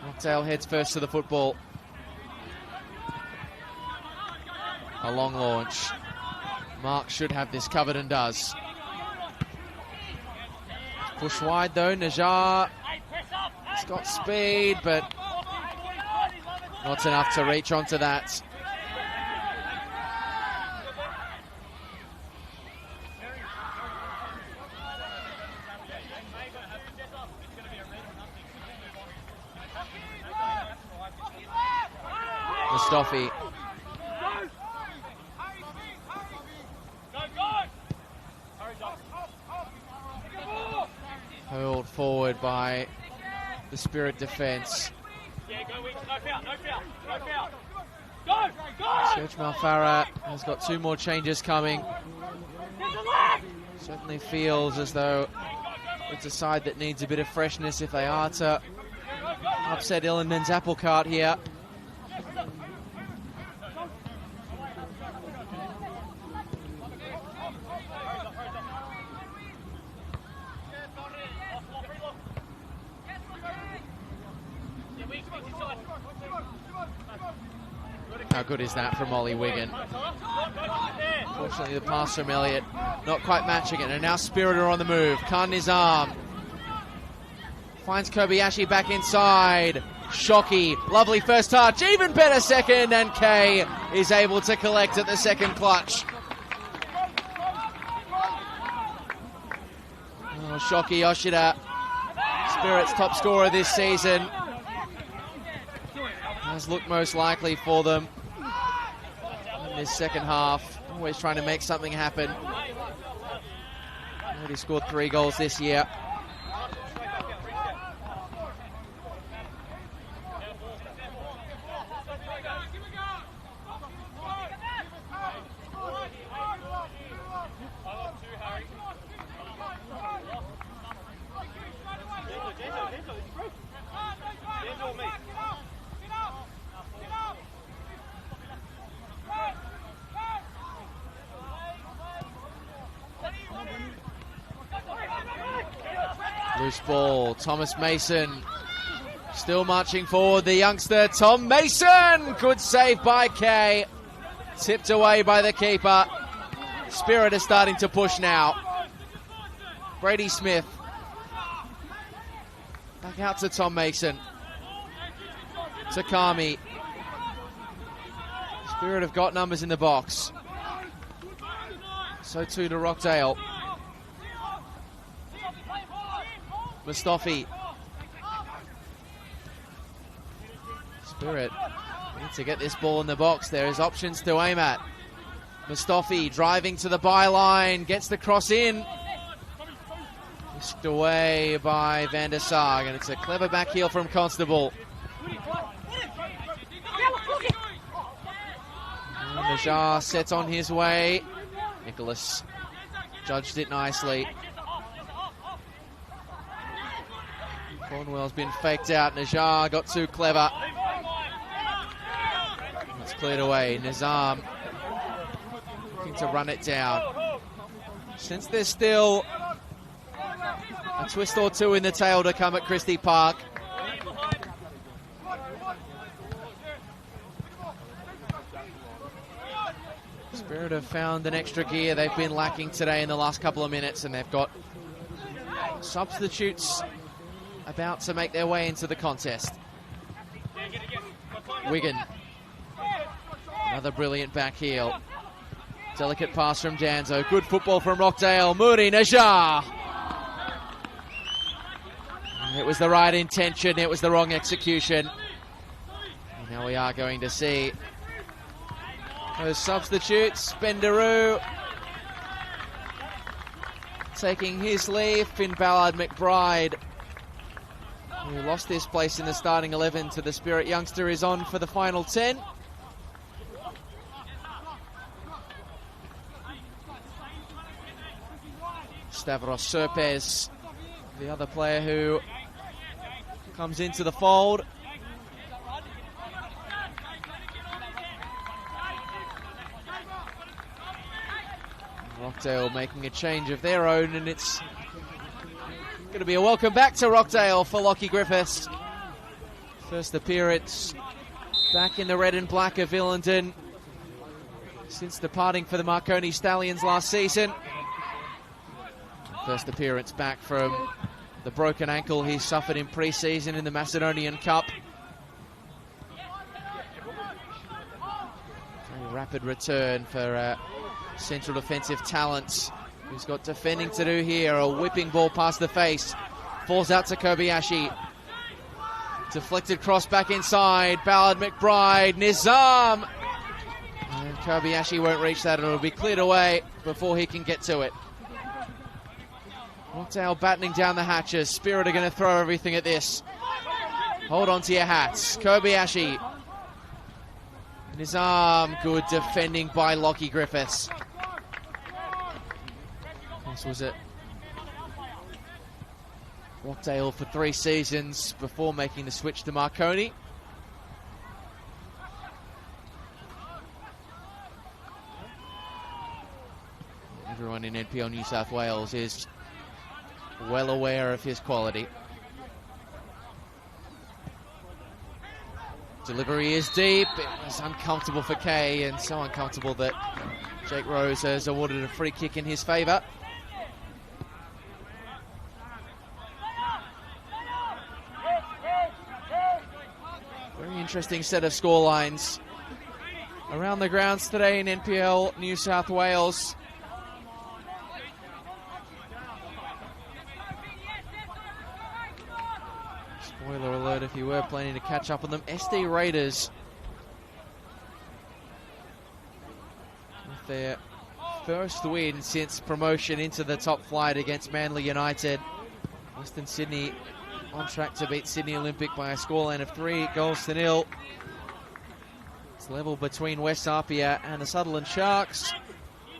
Rockdale heads first to the football. A long launch. Mark should have this covered and does. Push wide though, Najjar. He's got speed, but not enough to reach onto that. Mustafi. Hurled forward by the Spirit defence. Serge Malfarra has got 2 more changes coming. Certainly feels as though it's a side that needs a bit of freshness if they are to upset Illinden's apple cart here. How good is that from Ollie Wigan? Fortunately, the pass from Elliott not quite matching it. And now Spirit are on the move. Khan Nizam finds Kobayashi back inside. Shockey, lovely first touch, even better second, and Kay is able to collect at the second clutch. Oh, Shockey Yoshida, Spirit's top scorer this season. Has looked most likely for them in this second half. Always trying to make something happen. Already scored 3 goals this year. Loose ball, Thomas Mason still marching forward, the youngster Tom Mason. Good save by Kay, tipped away by the keeper. Spirit is starting to push now. Brady Smith back out to Tom Mason. Takami. Spirit have got numbers in the box. So too to Rockdale. Mustafi. Spirit need to get this ball in the box. There is options to aim at. Mustafi driving to the byline, gets the cross in. Whisked away by Van der Sarg, and it's a clever back heel from Constable. Najjar sets on his way. Nicholas judged it nicely. Cornwell's been faked out. Najjar got too clever. That's cleared away. Nizam looking to run it down. Since there's still twist or two in the tail to come at Christie Park. Spirit have found an extra gear they've been lacking today in the last couple of minutes, and they've got substitutes about to make their way into the contest. Wigan, another brilliant back heel. Delicate pass from Danzo. Good football from Rockdale. Moody Najjar. It was the right intention. It was the wrong execution. And now we are going to see those substitutes. Bendaroo taking his leave. Finn Ballard McBride, who lost his place in the starting 11 to the Spirit youngster, is on for the final 10. Stavros Serpes, the other player who comes into the fold. Rockdale making a change of their own, and it's going to be a welcome back to Rockdale for Lockie Griffiths. First appearance back in the red and black of Ilinden since departing for the Marconi Stallions last season. First appearance back from the broken ankle he suffered in pre-season in the Macedonian Cup. Very rapid return for central defensive talent, who's got defending to do here. A whipping ball past the face. Falls out to Kobayashi. Deflected cross back inside. Ballard McBride. Nizam. And Kobayashi won't reach that. It'll be cleared away before he can get to it. Rockdale battening down the hatches. Spirit are going to throw everything at this. Hold on to your hats. Kobayashi. Nizam. Good defending by Lockie Griffiths. This was it. Rockdale for 3 seasons before making the switch to Marconi. Everyone in NPL New South Wales is well aware of his quality. Delivery is deep. It was uncomfortable for Kay, and so uncomfortable that Jake Rose has awarded a free kick in his favour. Very interesting set of scorelines around the grounds today in NPL New South Wales. Spoiler alert if you were planning to catch up on them. SD Raiders with their first win since promotion into the top flight against Manly United. Western Sydney on track to beat Sydney Olympic by a scoreline of 3-0. It's level between West Apia and the Sutherland Sharks.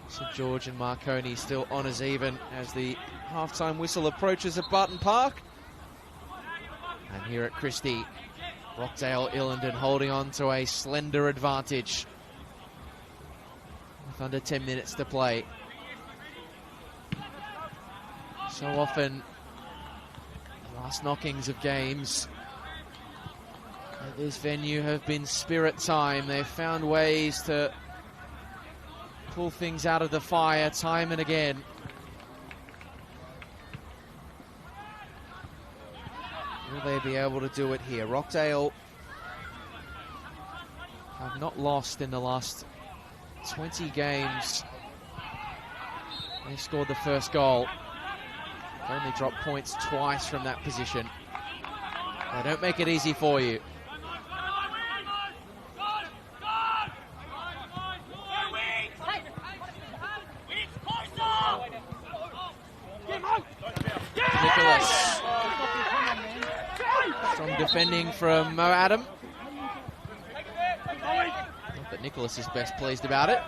St George and Marconi still on as even as the halftime whistle approaches at Barton Park. And here at Christie, Rockdale Ilinden holding on to a slender advantage with under 10 minutes to play. So often, the last knockings of games at this venue have been Spirit time. They've found ways to pull things out of the fire time and again. Will they be able to do it here? Rockdale have not lost in the last 20 games. They scored the first goal. They only dropped points twice from that position. They don't make it easy for you. Nicholas. Strong defending from Mo Adam. Not that Nicholas is best pleased about it.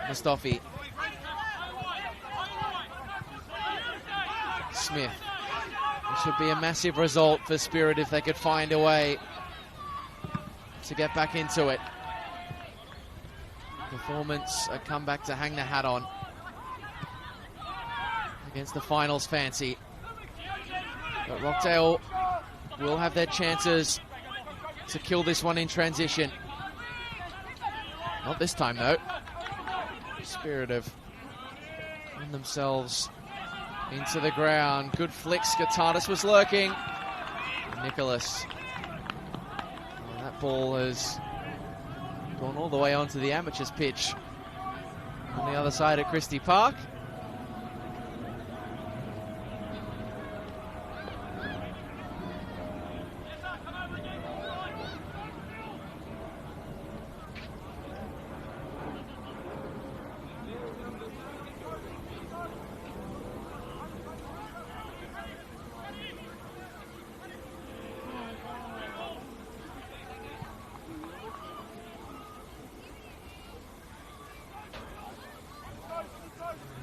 Mustafi. Smith. It should be a massive result for Spirit if they could find a way to get back into it. Performance, a comeback to hang the hat on. against the finals fancy. But Rockdale will have their chances to kill this one in transition. Not this time, though. Spirit have run themselves into the ground. Good flick. Skatardis was lurking. Nicholas. Well, that ball has gone all the way onto the amateurs pitch on the other side at Christie Park.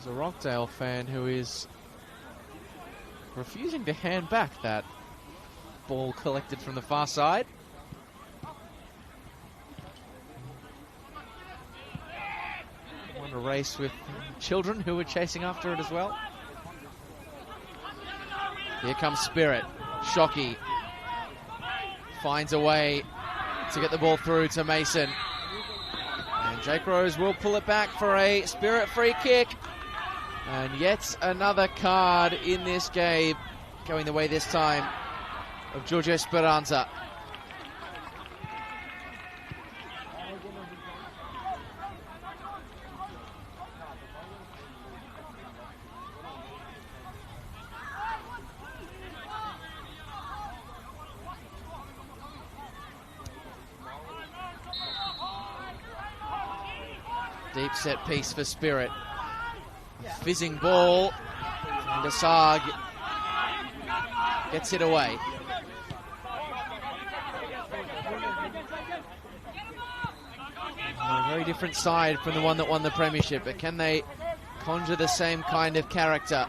There's a Rockdale fan who is refusing to hand back that ball collected from the far side. Won a race with children who were chasing after it as well. Here comes Spirit. Shockey finds a way to get the ball through to Mason. And Jake Rose will pull it back for a Spirit free kick. And yet another card in this game, going the way this time of Giorgio Speranza. Deep set piece for Spirit. Fizzing ball, and Asag gets it away. A very different side from the one that won the premiership, but can they conjure the same kind of character?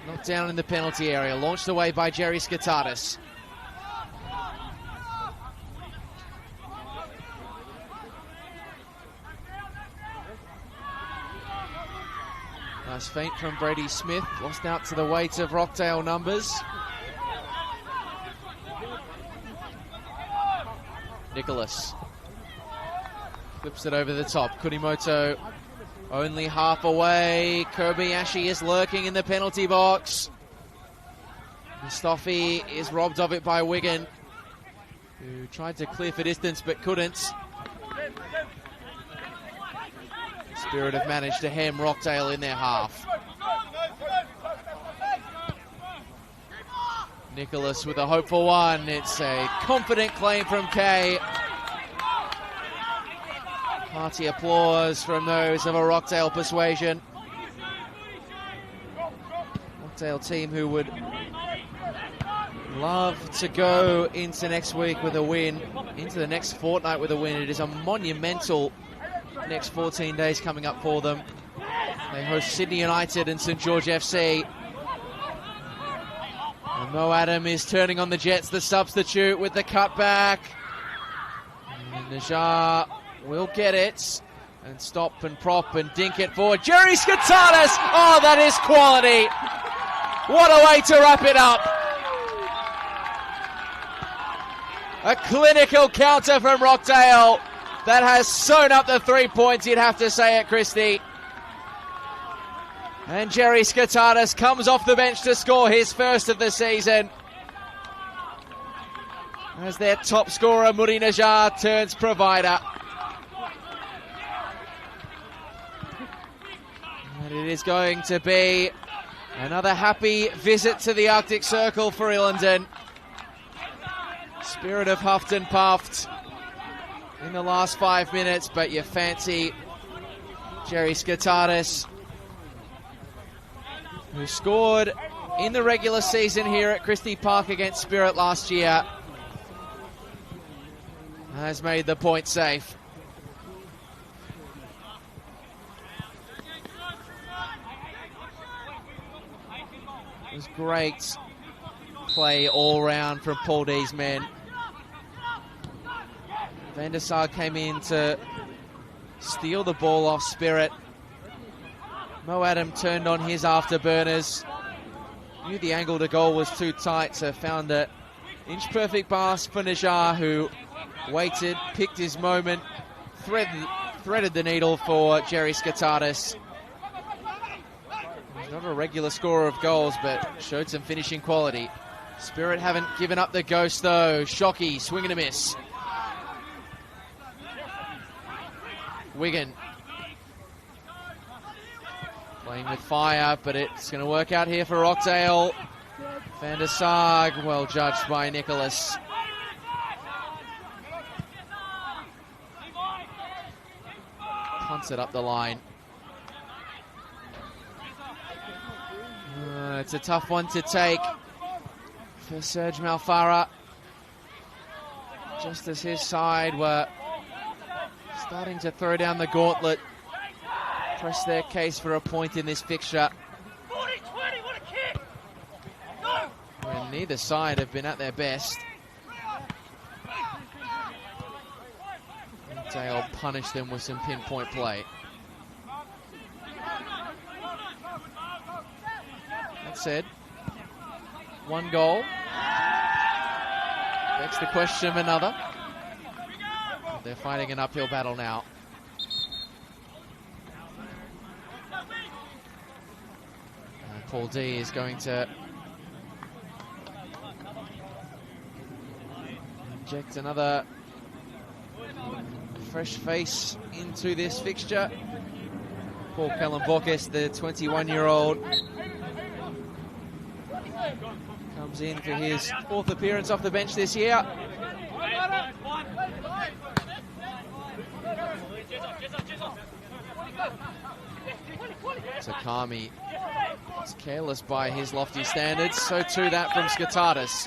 Knocked down in the penalty area, launched away by Jerry Skatardis. Nice feint from Brady Smith, lost out to the weight of Rockdale numbers. Nicholas flips it over the top. Kunimoto only half away. Kobayashi is lurking in the penalty box. Mustafi is robbed of it by Wigan, who tried to clear for distance but couldn't. Spirit have managed to hem Rockdale in their half. Nicholas with a hopeful one. It's a confident claim from Kay. Hearty applause from those of a Rockdale persuasion. Rockdale team who would love to go into next week with a win, into the next fortnight with a win. It is a monumental next 14 days coming up for them. They host Sydney United and St George FC. And Mo Adam is turning on the Jets, the substitute with the cutback. And Najar will get it and stop and prop and dink it forward. Jerry Skatardis! Oh, that is quality! What a way to wrap it up! A clinical counter from Rockdale that has sewn up the 3 points, you'd have to say at Christie. And Jerry Skatardis comes off the bench to score his first of the season, as their top scorer, Muri Najar, turns provider. And it is going to be another happy visit to the Arctic Circle for Ilinden. Spirit have huffed and puffed in the last 5 minutes, but you fancy Jerry Skatardis, who scored in the regular season here at Christie Park against Spirit last year, has made the point safe. It was great play all round from Paul D's men. Van der Sar came in to steal the ball off Spirit. Mo Adam turned on his afterburners. Knew the angle to goal was too tight, so found an inch-perfect pass for Najjar, who waited, picked his moment, threaded the needle for Jerry Skatatis. He's not a regular scorer of goals, but showed some finishing quality. Spirit haven't given up the ghost, though. Shockey, swing and a miss. Wigan playing with fire, but it's going to work out here for Rockdale. Van der Sarg, well judged by Nicholas. Punts it up the line. It's a tough one to take for Serge Malfara. Just as his side were starting to throw down the gauntlet, press their case for a point in this fixture. When neither side have been at their best. Dale punished them with some pinpoint play. That said, one goal begs the question of another. They're fighting an uphill battle now. Paul D is going to inject another fresh face into this fixture. Paul Kalambokis, the 21-year-old, comes in for his 4th appearance off the bench this year. Takami is careless by his lofty standards, so too that from Skatatis.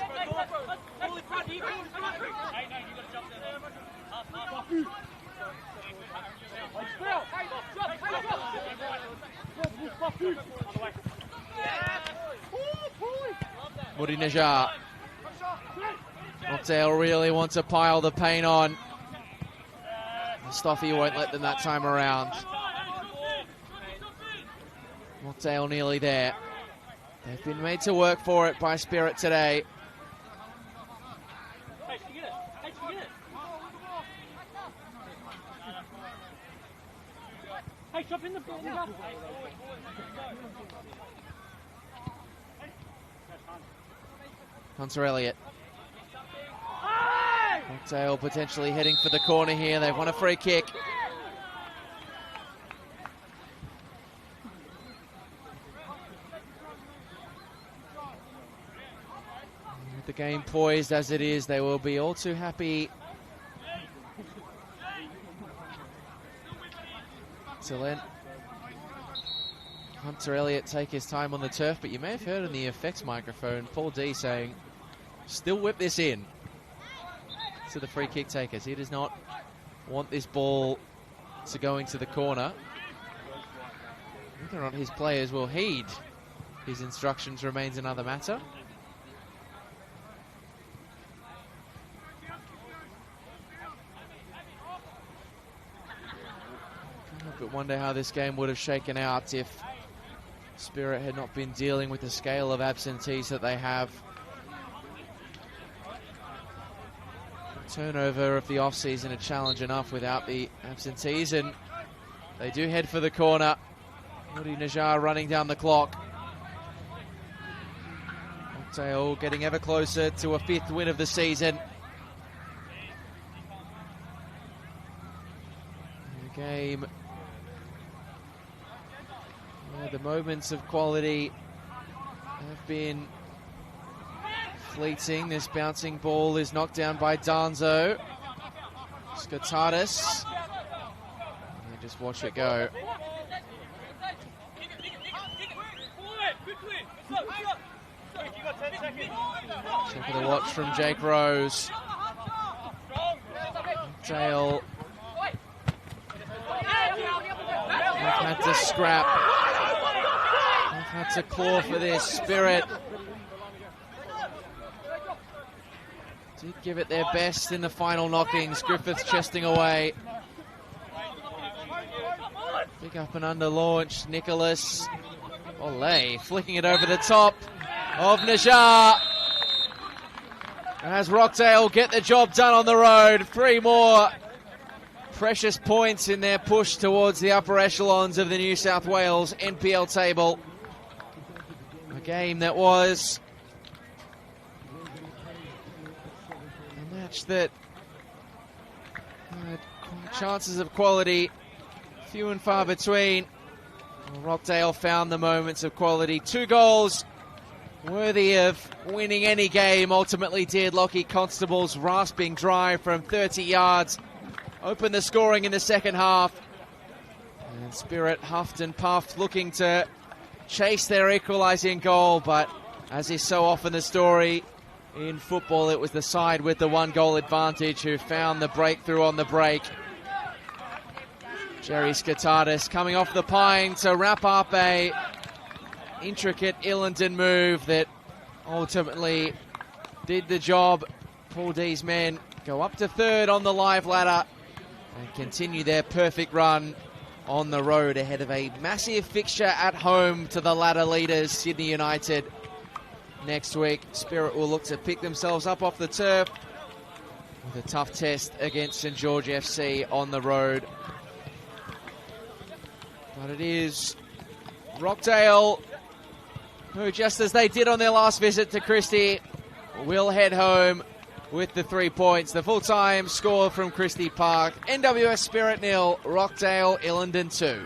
Moody Najjar. Rockdale really wants to pile the pain on. Stoffy won't let them that time around. Rockdale nearly there. They've been made to work for it by Spirit today. Hey, jump in the ball. Hunter Elliott. Rockdale potentially heading for the corner here. They've won a free kick. With the game poised as it is, they will be all too happy to let Hunter Elliott take his time on the turf, but you may have heard in the effects microphone Paul D saying, still whip this in to the free kick takers. He does not want this ball to go into the corner. Whether or not his players will heed his instructions remains another matter. But wonder how this game would have shaken out if Spirit had not been dealing with the scale of absentees that they have. Turnover of the off-season a challenge enough without the absentees, and they do head for the corner. Moody Najjar running down the clock. Rockdale getting ever closer to a 5th win of the season. The game, the moments of quality have been fleeting. This bouncing ball is knocked down by Danzo. Skatatis. Just watch it go. Check of the watch from Jake Rose. Dale. They've had to scrap. They've had to claw for this. Spirit did give it their best in the final knockings. Griffiths chesting away. Pick up and under launch. Nicholas Olay flicking it over the top of Najar. As Rockdale get the job done on the road. 3 more precious points in their push towards the upper echelons of the New South Wales NPL table. A game that was a match that had chances of quality few and far between. Rockdale found the moments of quality. 2 goals worthy of winning any game. Ultimately did. Lockie Constable's rasping drive from 30 yards opened the scoring in the second half. And Spirit huffed and puffed, looking to chase their equalising goal. But as is so often the story in football, it was the side with the 1-goal advantage who found the breakthrough on the break. Jerry Skatardis coming off the pine to wrap up a intricate Ilinden move that ultimately did the job. Paul D's men go up to 3rd on the live ladder and continue their perfect run on the road ahead of a massive fixture at home to the ladder leaders, Sydney United. Next week, Spirit will look to pick themselves up off the turf with a tough test against St George FC on the road. But it is Rockdale who, just as they did on their last visit to Christie, will head home with the 3 points. The full-time score from Christie Park: NWS Spirit 0, Rockdale Ilinden 2.